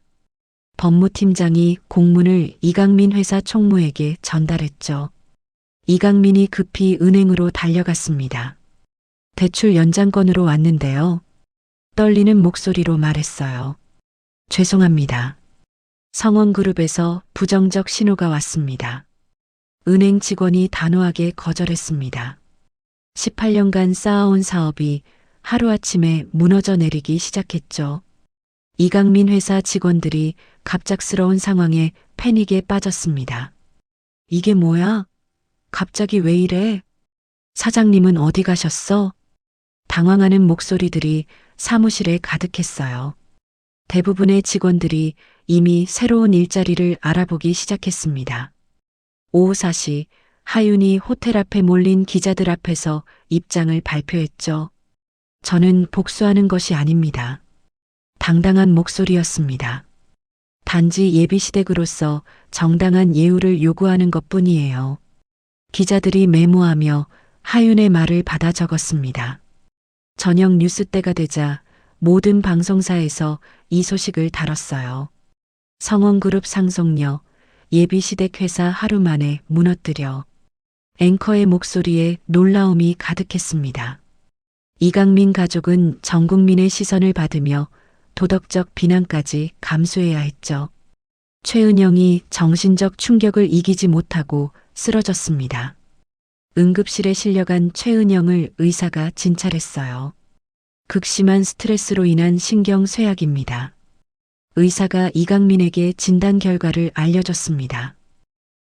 법무팀장이 공문을 이강민 회사 총무에게 전달했죠. 이강민이 급히 은행으로 달려갔습니다. 대출 연장건으로 왔는데요. 떨리는 목소리로 말했어요. 죄송합니다. 성원그룹에서 부정적 신호가 왔습니다. 은행 직원이 단호하게 거절했습니다. 18년간 쌓아온 사업이 하루아침에 무너져 내리기 시작했죠. 이강민 회사 직원들이 갑작스러운 상황에 패닉에 빠졌습니다. 이게 뭐야? 갑자기 왜 이래? 사장님은 어디 가셨어? 당황하는 목소리들이 사무실에 가득했어요. 대부분의 직원들이 이미 새로운 일자리를 알아보기 시작했습니다. 오후 4시 하윤이 호텔 앞에 몰린 기자들 앞에서 입장을 발표했죠. 저는 복수하는 것이 아닙니다. 당당한 목소리였습니다. 단지 예비시댁으로서 정당한 예우를 요구하는 것뿐이에요. 기자들이 메모하며 하윤의 말을 받아 적었습니다. 저녁 뉴스 때가 되자 모든 방송사에서 이 소식을 다뤘어요. 성원그룹 상속녀, 예비시댁 회사 하루 만에 무너뜨려. 앵커의 목소리에 놀라움이 가득했습니다. 이강민 가족은 전 국민의 시선을 받으며 도덕적 비난까지 감수해야 했죠. 최은영이 정신적 충격을 이기지 못하고 쓰러졌습니다. 응급실에 실려간 최은영을 의사가 진찰했어요. 극심한 스트레스로 인한 신경쇠약입니다. 의사가 이강민에게 진단 결과를 알려줬습니다.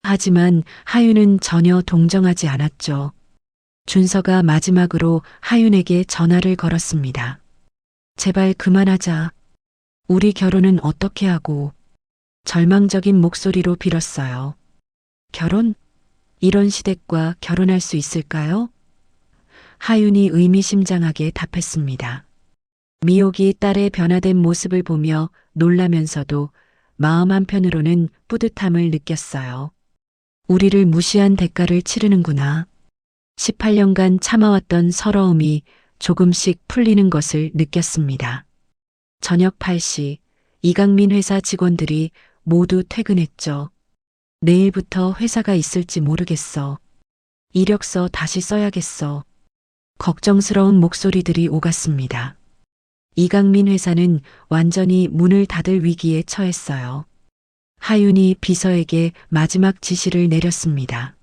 하지만 하윤은 전혀 동정하지 않았죠. 준서가 마지막으로 하윤에게 전화를 걸었습니다. 제발 그만하자. 우리 결혼은 어떻게 하고. 절망적인 목소리로 빌었어요. 결혼? 이런 시댁과 결혼할 수 있을까요? 하윤이 의미심장하게 답했습니다. 미옥이 딸의 변화된 모습을 보며 놀라면서도 마음 한편으로는 뿌듯함을 느꼈어요. 우리를 무시한 대가를 치르는구나. 18년간 참아왔던 서러움이 조금씩 풀리는 것을 느꼈습니다. 저녁 8시 이강민 회사 직원들이 모두 퇴근했죠. 내일부터 회사가 있을지 모르겠어. 이력서 다시 써야겠어. 걱정스러운 목소리들이 오갔습니다. 이강민 회사는 완전히 문을 닫을 위기에 처했어요. 하윤이 비서에게 마지막 지시를 내렸습니다.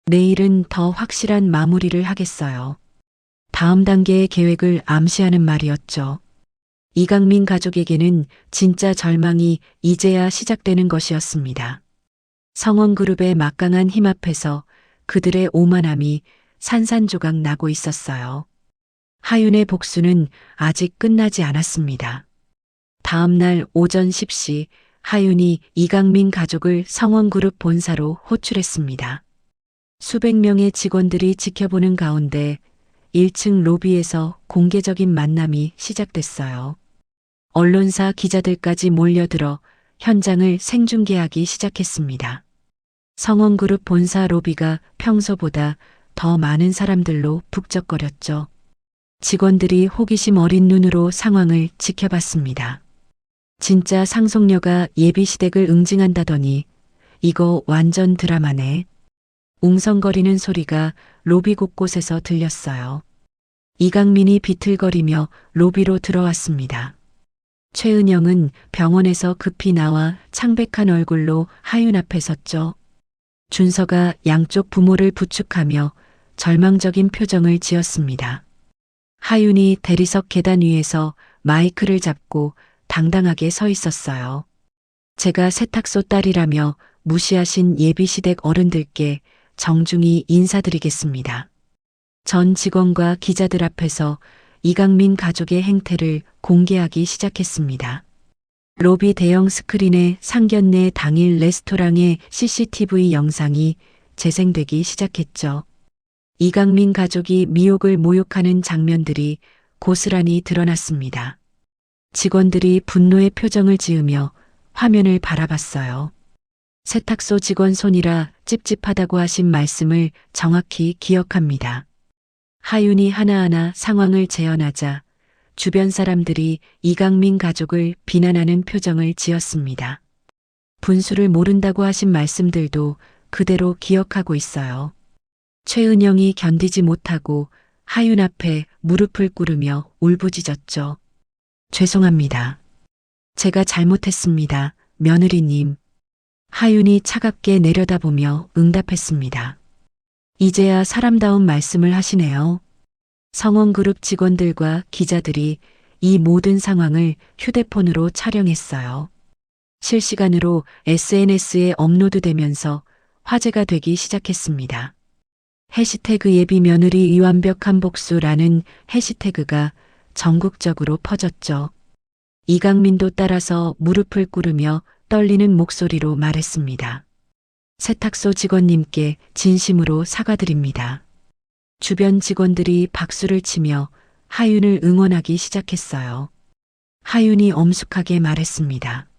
내일은 더 확실한 마무리를 하겠어요. 다음 단계의 계획을 암시하는 말이었죠. 이강민 가족에게는 진짜 절망이 이제야 시작되는 것이었습니다. 성원그룹의 막강한 힘 앞에서 그들의 오만함이 산산조각 나고 있었어요. 하윤의 복수는 아직 끝나지 않았습니다. 다음 날 오전 10시 하윤이 이강민 가족을 성원그룹 본사로 호출했습니다. 수백 명의 직원들이 지켜보는 가운데 1층 로비에서 공개적인 만남이 시작됐어요. 언론사 기자들까지 몰려들어 현장을 생중계하기 시작했습니다. 성원그룹 본사 로비가 평소보다 더 많은 사람들로 북적거렸죠. 직원들이 호기심 어린 눈으로 상황을 지켜봤습니다. 진짜 상속녀가 예비시댁을 응징한다더니 이거 완전 드라마네. 웅성거리는 소리가 로비 곳곳에서 들렸어요. 이강민이 비틀거리며 로비로 들어왔습니다. 최은영은 병원에서 급히 나와 창백한 얼굴로 하윤 앞에 섰죠. 준서가 양쪽 부모를 부축하며 절망적인 표정을 지었습니다. 하윤이 대리석 계단 위에서 마이크를 잡고 당당하게 서 있었어요. 제가 세탁소 딸이라며 무시하신 예비시댁 어른들께 정중히 인사드리겠습니다. 전 직원과 기자들 앞에서 이강민 가족의 행태를 공개하기 시작했습니다. 로비 대형 스크린에 상견례 당일 레스토랑의 CCTV 영상이 재생되기 시작했죠. 이강민 가족이 미옥을 모욕하는 장면들이 고스란히 드러났습니다. 직원들이 분노의 표정을 지으며 화면을 바라봤어요. 세탁소 직원 손이라 찝찝하다고 하신 말씀을 정확히 기억합니다. 하윤이 하나하나 상황을 재현하자 주변 사람들이 이강민 가족을 비난하는 표정을 지었습니다. 분수를 모른다고 하신 말씀들도 그대로 기억하고 있어요. 최은영이 견디지 못하고 하윤 앞에 무릎을 꿇으며 울부짖었죠. 죄송합니다. 제가 잘못했습니다. 며느리님. 하윤이 차갑게 내려다보며 응답했습니다. 이제야 사람다운 말씀을 하시네요. 성원그룹 직원들과 기자들이 이 모든 상황을 휴대폰으로 촬영했어요. 실시간으로 SNS에 업로드되면서 화제가 되기 시작했습니다. 해시태그 예비 며느리 이완벽한 복수라는 해시태그가 전국적으로 퍼졌죠. 이강민도 따라서 무릎을 꿇으며 떨리는 목소리로 말했습니다. 세탁소 직원님께 진심으로 사과드립니다. 주변 직원들이 박수를 치며 하윤을 응원하기 시작했어요. 하윤이 엄숙하게 말했습니다.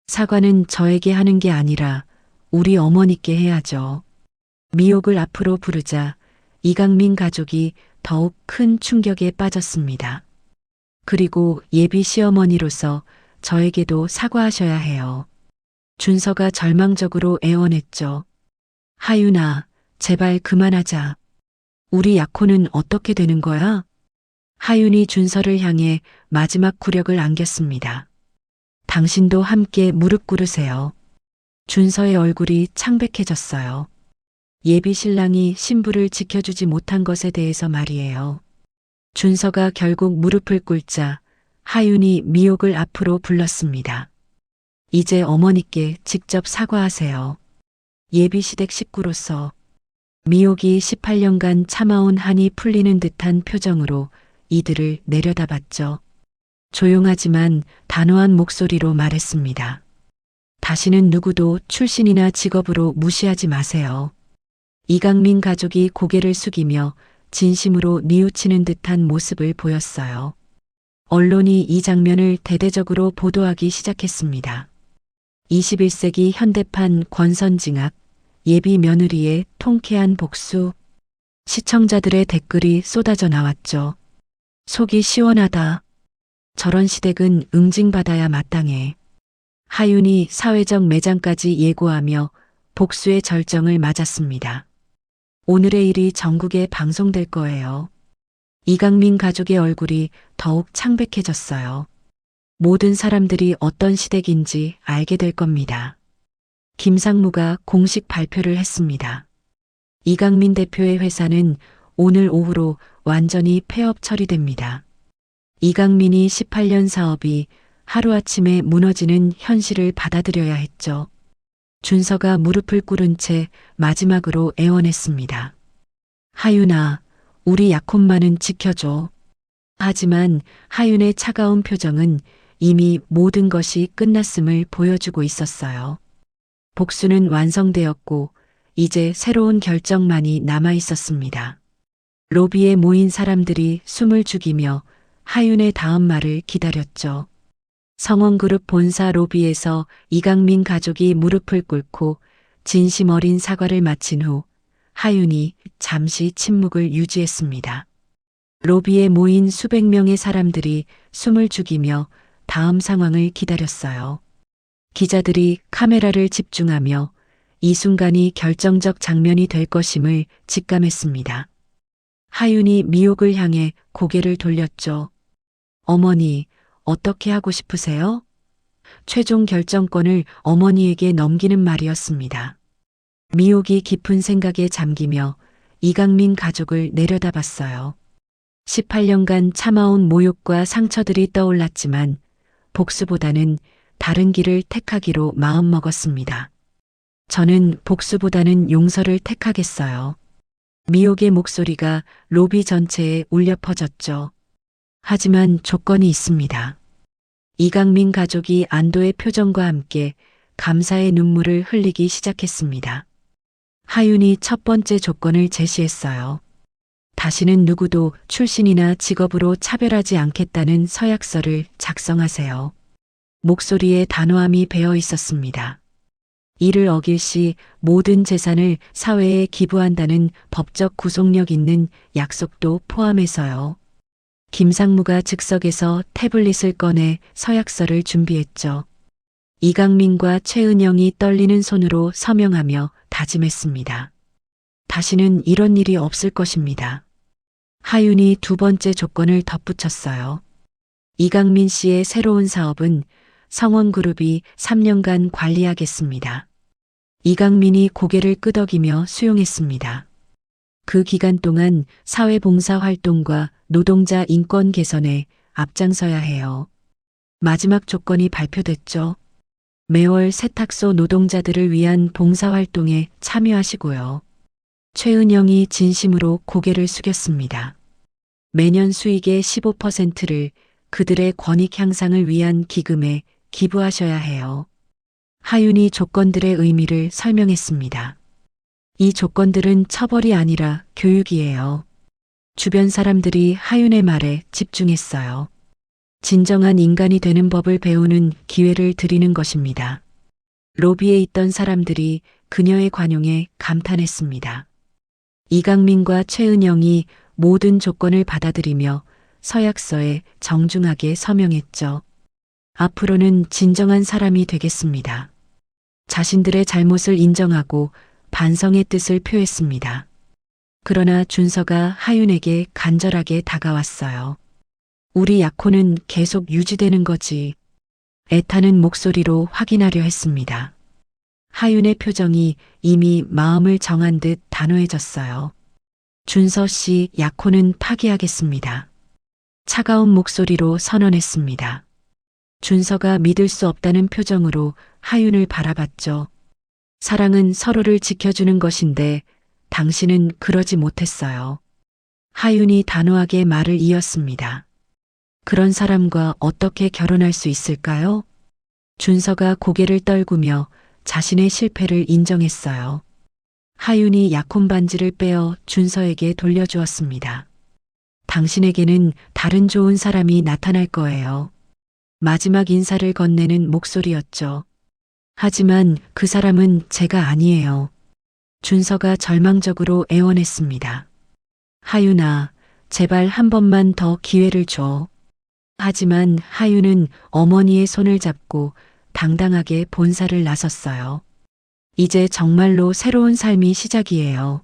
사과는 저에게 하는 게 아니라 우리 어머니께 해야죠. 미옥을 앞으로 부르자 이강민 가족이 더욱 큰 충격에 빠졌습니다. 그리고 예비 시어머니로서 저에게도 사과하셔야 해요. 준서가 절망적으로 애원했죠. 하윤아, 제발 그만하자. 우리 약혼은 어떻게 되는 거야? 하윤이 준서를 향해 마지막 굴욕을 안겼습니다. 당신도 함께 무릎 꿇으세요. 준서의 얼굴이 창백해졌어요. 예비 신랑이 신부를 지켜주지 못한 것에 대해서 말이에요. 준서가 결국 무릎을 꿇자 하윤이 미옥을 앞으로 불렀습니다. 이제 어머니께 직접 사과하세요. 예비시댁 식구로서 미옥이 18년간 참아온 한이 풀리는 듯한 표정으로 이들을 내려다봤죠. 조용하지만 단호한 목소리로 말했습니다. 다시는 누구도 출신이나 직업으로 무시하지 마세요. 이강민 가족이 고개를 숙이며 진심으로 뉘우치는 듯한 모습을 보였어요. 언론이 이 장면을 대대적으로 보도하기 시작했습니다. 21세기 현대판 권선징악, 예비 며느리의 통쾌한 복수. 시청자들의 댓글이 쏟아져 나왔죠. 속이 시원하다. 저런 시댁은 응징받아야 마땅해. 하윤이 사회적 매장까지 예고하며 복수의 절정을 맞았습니다. 오늘의 일이 전국에 방송될 거예요. 이강민 가족의 얼굴이 더욱 창백해졌어요. 모든 사람들이 어떤 시댁인지 알게 될 겁니다. 김상무가 공식 발표를 했습니다. 이강민 대표의 회사는 오늘 오후로 완전히 폐업 처리됩니다. 이강민이 18년 사업이 하루아침에 무너지는 현실을 받아들여야 했죠. 준서가 무릎을 꿇은 채 마지막으로 애원했습니다. 하윤아, 우리 약혼만은 지켜줘. 하지만 하윤의 차가운 표정은 이미 모든 것이 끝났음을 보여주고 있었어요. 복수는 완성되었고 이제 새로운 결정만이 남아 있었습니다. 로비에 모인 사람들이 숨을 죽이며 하윤의 다음 말을 기다렸죠. 성원그룹 본사 로비에서 이강민 가족이 무릎을 꿇고 진심 어린 사과를 마친 후 하윤이 잠시 침묵을 유지했습니다. 로비에 모인 수백 명의 사람들이 숨을 죽이며 다음 상황을 기다렸어요. 기자들이 카메라를 집중하며 이 순간이 결정적 장면이 될 것임을 직감했습니다. 하윤이 미옥을 향해 고개를 돌렸죠. 어머니, 어떻게 하고 싶으세요? 최종 결정권을 어머니에게 넘기는 말이었습니다. 미옥이 깊은 생각에 잠기며 이강민 가족을 내려다봤어요. 18년간 참아온 모욕과 상처들이 떠올랐지만 복수보다는 다른 길을 택하기로 마음먹었습니다. 저는 복수보다는 용서를 택하겠어요. 미옥의 목소리가 로비 전체에 울려 퍼졌죠. 하지만 조건이 있습니다. 이강민 가족이 안도의 표정과 함께 감사의 눈물을 흘리기 시작했습니다. 하윤이 첫 번째 조건을 제시했어요. 다시는 누구도 출신이나 직업으로 차별하지 않겠다는 서약서를 작성하세요. 목소리에 단호함이 배어 있었습니다. 이를 어길 시 모든 재산을 사회에 기부한다는 법적 구속력 있는 약속도 포함해서요. 김상무가 즉석에서 태블릿을 꺼내 서약서를 준비했죠. 이강민과 최은영이 떨리는 손으로 서명하며 다짐했습니다. 다시는 이런 일이 없을 것입니다. 하윤이 두 번째 조건을 덧붙였어요. 이강민 씨의 새로운 사업은 성원그룹이 3년간 관리하겠습니다. 이강민이 고개를 끄덕이며 수용했습니다. 그 기간 동안 사회봉사 활동과 노동자 인권 개선에 앞장서야 해요. 마지막 조건이 발표됐죠. 매월 세탁소 노동자들을 위한 봉사활동에 참여하시고요. 최은영이 진심으로 고개를 숙였습니다. 매년 수익의 15%를 그들의 권익 향상을 위한 기금에 기부하셔야 해요. 하윤이 조건들의 의미를 설명했습니다. 이 조건들은 처벌이 아니라 교육이에요. 주변 사람들이 하윤의 말에 집중했어요. 진정한 인간이 되는 법을 배우는 기회를 드리는 것입니다. 로비에 있던 사람들이 그녀의 관용에 감탄했습니다. 이강민과 최은영이 모든 조건을 받아들이며 서약서에 정중하게 서명했죠. 앞으로는 진정한 사람이 되겠습니다. 자신들의 잘못을 인정하고 반성의 뜻을 표했습니다. 그러나 준서가 하윤에게 간절하게 다가왔어요. 우리 약혼은 계속 유지되는 거지. 애타는 목소리로 확인하려 했습니다. 하윤의 표정이 이미 마음을 정한 듯 단호해졌어요. 준서 씨, 약혼은 파기하겠습니다. 차가운 목소리로 선언했습니다. 준서가 믿을 수 없다는 표정으로 하윤을 바라봤죠. 사랑은 서로를 지켜주는 것인데 당신은 그러지 못했어요. 하윤이 단호하게 말을 이었습니다. 그런 사람과 어떻게 결혼할 수 있을까요? 준서가 고개를 떨구며 자신의 실패를 인정했어요. 하윤이 약혼 반지를 빼어 준서에게 돌려주었습니다. 당신에게는 다른 좋은 사람이 나타날 거예요. 마지막 인사를 건네는 목소리였죠. 하지만 그 사람은 제가 아니에요. 준서가 절망적으로 애원했습니다. 하윤아, 제발 한 번만 더 기회를 줘. 하지만 하윤은 어머니의 손을 잡고 당당하게 본사를 나섰어요. 이제 정말로 새로운 삶이 시작이에요.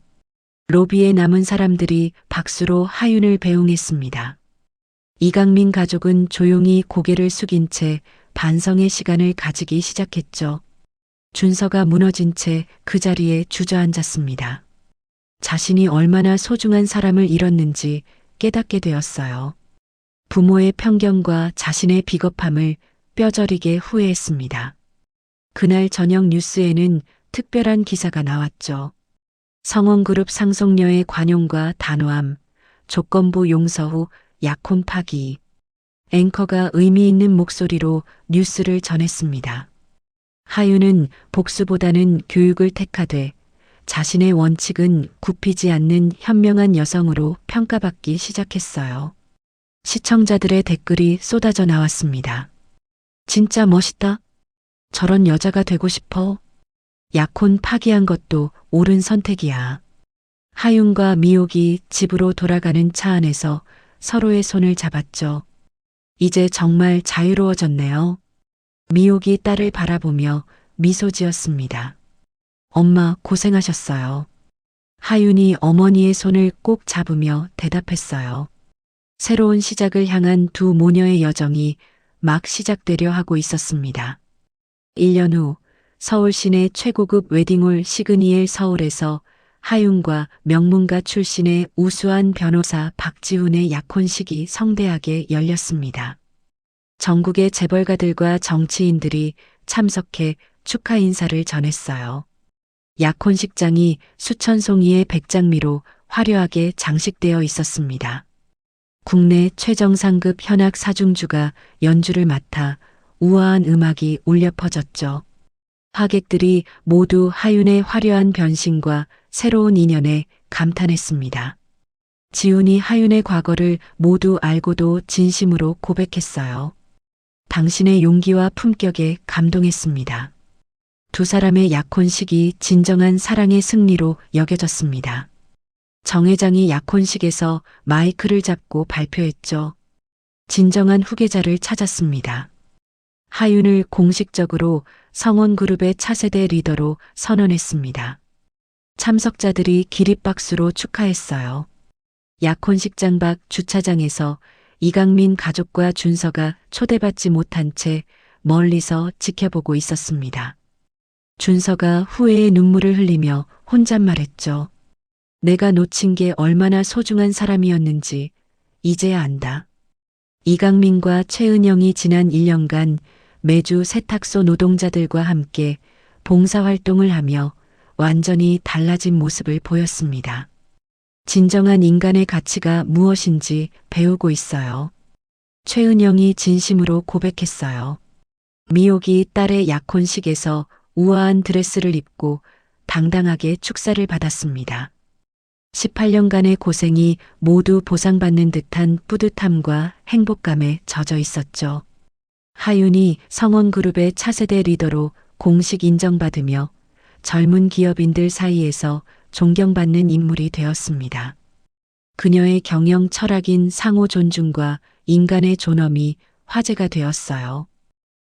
로비에 남은 사람들이 박수로 하윤을 배웅했습니다. 이강민 가족은 조용히 고개를 숙인 채 반성의 시간을 가지기 시작했죠. 준서가 무너진 채 그 자리에 주저앉았습니다. 자신이 얼마나 소중한 사람을 잃었는지 깨닫게 되었어요. 부모의 편견과 자신의 비겁함을 뼈저리게 후회했습니다. 그날 저녁 뉴스에는 특별한 기사가 나왔죠. 성원그룹 상속녀의 관용과 단호함, 조건부 용서 후 약혼 파기. 앵커가 의미 있는 목소리로 뉴스를 전했습니다. 하윤은 복수보다는 교육을 택하되 자신의 원칙은 굽히지 않는 현명한 여성으로 평가받기 시작했어요. 시청자들의 댓글이 쏟아져 나왔습니다. 진짜 멋있다. 저런 여자가 되고 싶어. 약혼 파기한 것도 옳은 선택이야. 하윤과 미옥이 집으로 돌아가는 차 안에서 서로의 손을 잡았죠. 이제 정말 자유로워졌네요. 미옥이 딸을 바라보며 미소 지었습니다. 엄마 고생하셨어요. 하윤이 어머니의 손을 꼭 잡으며 대답했어요. 새로운 시작을 향한 두 모녀의 여정이 막 시작되려 하고 있었습니다. 1년 후 서울 시내 최고급 웨딩홀 시그니엘 서울에서 하윤과 명문가 출신의 우수한 변호사 박지훈의 약혼식이 성대하게 열렸습니다. 전국의 재벌가들과 정치인들이 참석해 축하 인사를 전했어요. 약혼식장이 수천 송이의 백장미로 화려하게 장식되어 있었습니다. 국내 최정상급 현악 사중주가 연주를 맡아 우아한 음악이 울려 퍼졌죠. 하객들이 모두 하윤의 화려한 변신과 새로운 인연에 감탄했습니다. 지훈이 하윤의 과거를 모두 알고도 진심으로 고백했어요. 당신의 용기와 품격에 감동했습니다. 두 사람의 약혼식이 진정한 사랑의 승리로 여겨졌습니다. 정 회장이 약혼식에서 마이크를 잡고 발표했죠. 진정한 후계자를 찾았습니다. 하윤을 공식적으로 성원그룹의 차세대 리더로 선언했습니다. 참석자들이 기립박수로 축하했어요. 약혼식장 밖 주차장에서 이강민 가족과 준서가 초대받지 못한 채 멀리서 지켜보고 있었습니다. 준서가 후회의 눈물을 흘리며 혼잣말했죠. 내가 놓친 게 얼마나 소중한 사람이었는지 이제야 안다. 이강민과 최은영이 지난 1년간 매주 세탁소 노동자들과 함께 봉사활동을 하며 완전히 달라진 모습을 보였습니다. 진정한 인간의 가치가 무엇인지 배우고 있어요. 최은영이 진심으로 고백했어요. 미옥이 딸의 약혼식에서 우아한 드레스를 입고 당당하게 축사를 받았습니다. 18년간의 고생이 모두 보상받는 듯한 뿌듯함과 행복감에 젖어 있었죠. 하윤이 성원그룹의 차세대 리더로 공식 인정받으며 젊은 기업인들 사이에서 존경받는 인물이 되었습니다. 그녀의 경영 철학인 상호 존중과 인간의 존엄이 화제가 되었어요.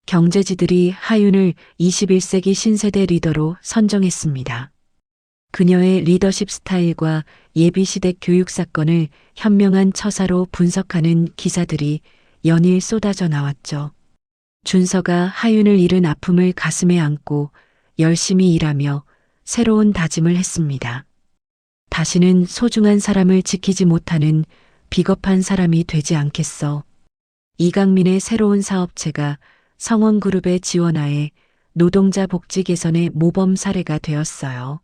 경제지들이 하윤을 21세기 신세대 리더로 선정했습니다. 그녀의 리더십 스타일과 예비시대 교육 사건을 현명한 처사로 분석하는 기사들이 연일 쏟아져 나왔죠. 준서가 하윤을 잃은 아픔을 가슴에 안고 열심히 일하며 새로운 다짐을 했습니다. 다시는 소중한 사람을 지키지 못하는 비겁한 사람이 되지 않겠어. 이강민의 새로운 사업체가 성원그룹의 지원하에 노동자 복지 개선의 모범 사례가 되었어요.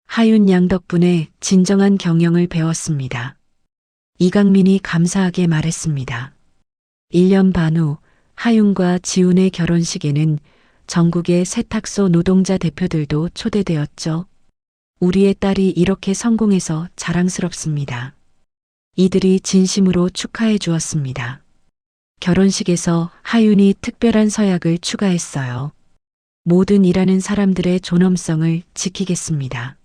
하윤 양 덕분에 진정한 경영을 배웠습니다. 이강민이 감사하게 말했습니다. 1년 반 후 하윤과 지훈의 결혼식에는 전국의 세탁소 노동자 대표들도 초대되었죠. 우리의 딸이 이렇게 성공해서 자랑스럽습니다. 이들이 진심으로 축하해 주었습니다. 결혼식에서 하윤이 특별한 서약을 추가했어요. 모든 일하는 사람들의 존엄성을 지키겠습니다.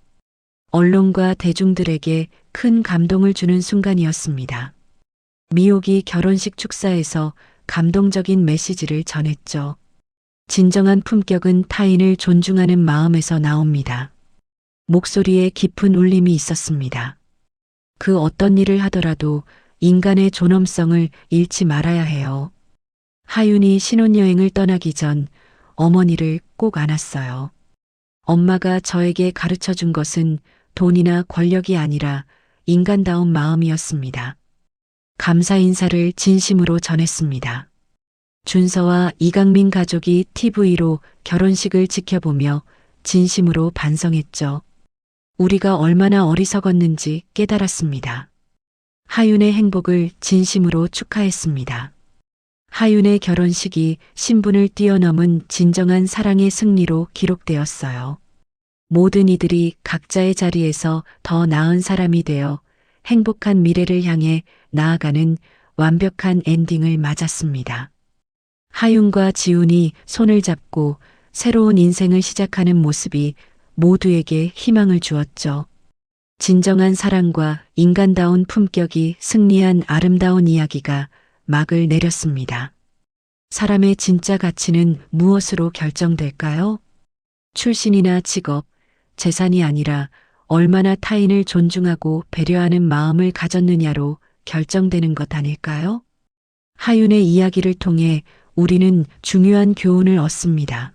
언론과 대중들에게 큰 감동을 주는 순간이었습니다. 미옥이 결혼식 축사에서 감동적인 메시지를 전했죠. 진정한 품격은 타인을 존중하는 마음에서 나옵니다. 목소리에 깊은 울림이 있었습니다. 그 어떤 일을 하더라도 인간의 존엄성을 잃지 말아야 해요. 하윤이 신혼여행을 떠나기 전 어머니를 꼭 안았어요. 엄마가 저에게 가르쳐 준 것은 돈이나 권력이 아니라 인간다운 마음이었습니다. 감사 인사를 진심으로 전했습니다. 준서와 이강민 가족이 TV로 결혼식을 지켜보며 진심으로 반성했죠. 우리가 얼마나 어리석었는지 깨달았습니다. 하윤의 행복을 진심으로 축하했습니다. 하윤의 결혼식이 신분을 뛰어넘은 진정한 사랑의 승리로 기록되었어요. 모든 이들이 각자의 자리에서 더 나은 사람이 되어 행복한 미래를 향해 나아가는 완벽한 엔딩을 맞았습니다. 하윤과 지훈이 손을 잡고 새로운 인생을 시작하는 모습이 모두에게 희망을 주었죠. 진정한 사랑과 인간다운 품격이 승리한 아름다운 이야기가 막을 내렸습니다. 사람의 진짜 가치는 무엇으로 결정될까요? 출신이나 직업, 재산이 아니라 얼마나 타인을 존중하고 배려하는 마음을 가졌느냐로 결정되는 것 아닐까요? 하윤의 이야기를 통해 우리는 중요한 교훈을 얻습니다.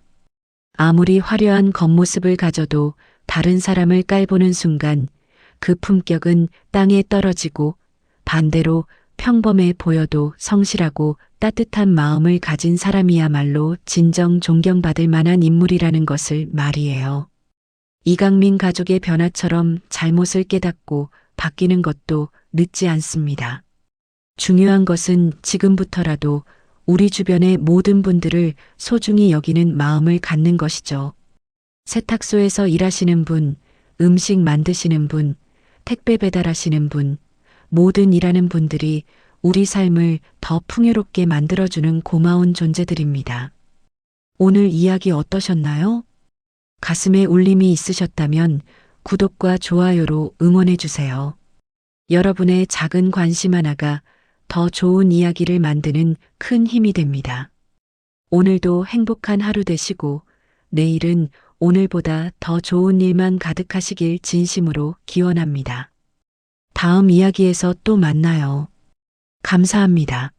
아무리 화려한 겉모습을 가져도 다른 사람을 깔보는 순간 그 품격은 땅에 떨어지고 반대로 평범해 보여도 성실하고 따뜻한 마음을 가진 사람이야말로 진정 존경받을 만한 인물이라는 것을 말이에요. 이강민 가족의 변화처럼 잘못을 깨닫고 바뀌는 것도 늦지 않습니다. 중요한 것은 지금부터라도 우리 주변의 모든 분들을 소중히 여기는 마음을 갖는 것이죠. 세탁소에서 일하시는 분, 음식 만드시는 분, 택배 배달하시는 분, 모든 일하는 분들이 우리 삶을 더 풍요롭게 만들어주는 고마운 존재들입니다. 오늘 이야기 어떠셨나요? 가슴에 울림이 있으셨다면 구독과 좋아요로 응원해주세요. 여러분의 작은 관심 하나가 더 좋은 이야기를 만드는 큰 힘이 됩니다. 오늘도 행복한 하루 되시고 내일은 오늘보다 더 좋은 일만 가득하시길 진심으로 기원합니다. 다음 이야기에서 또 만나요. 감사합니다.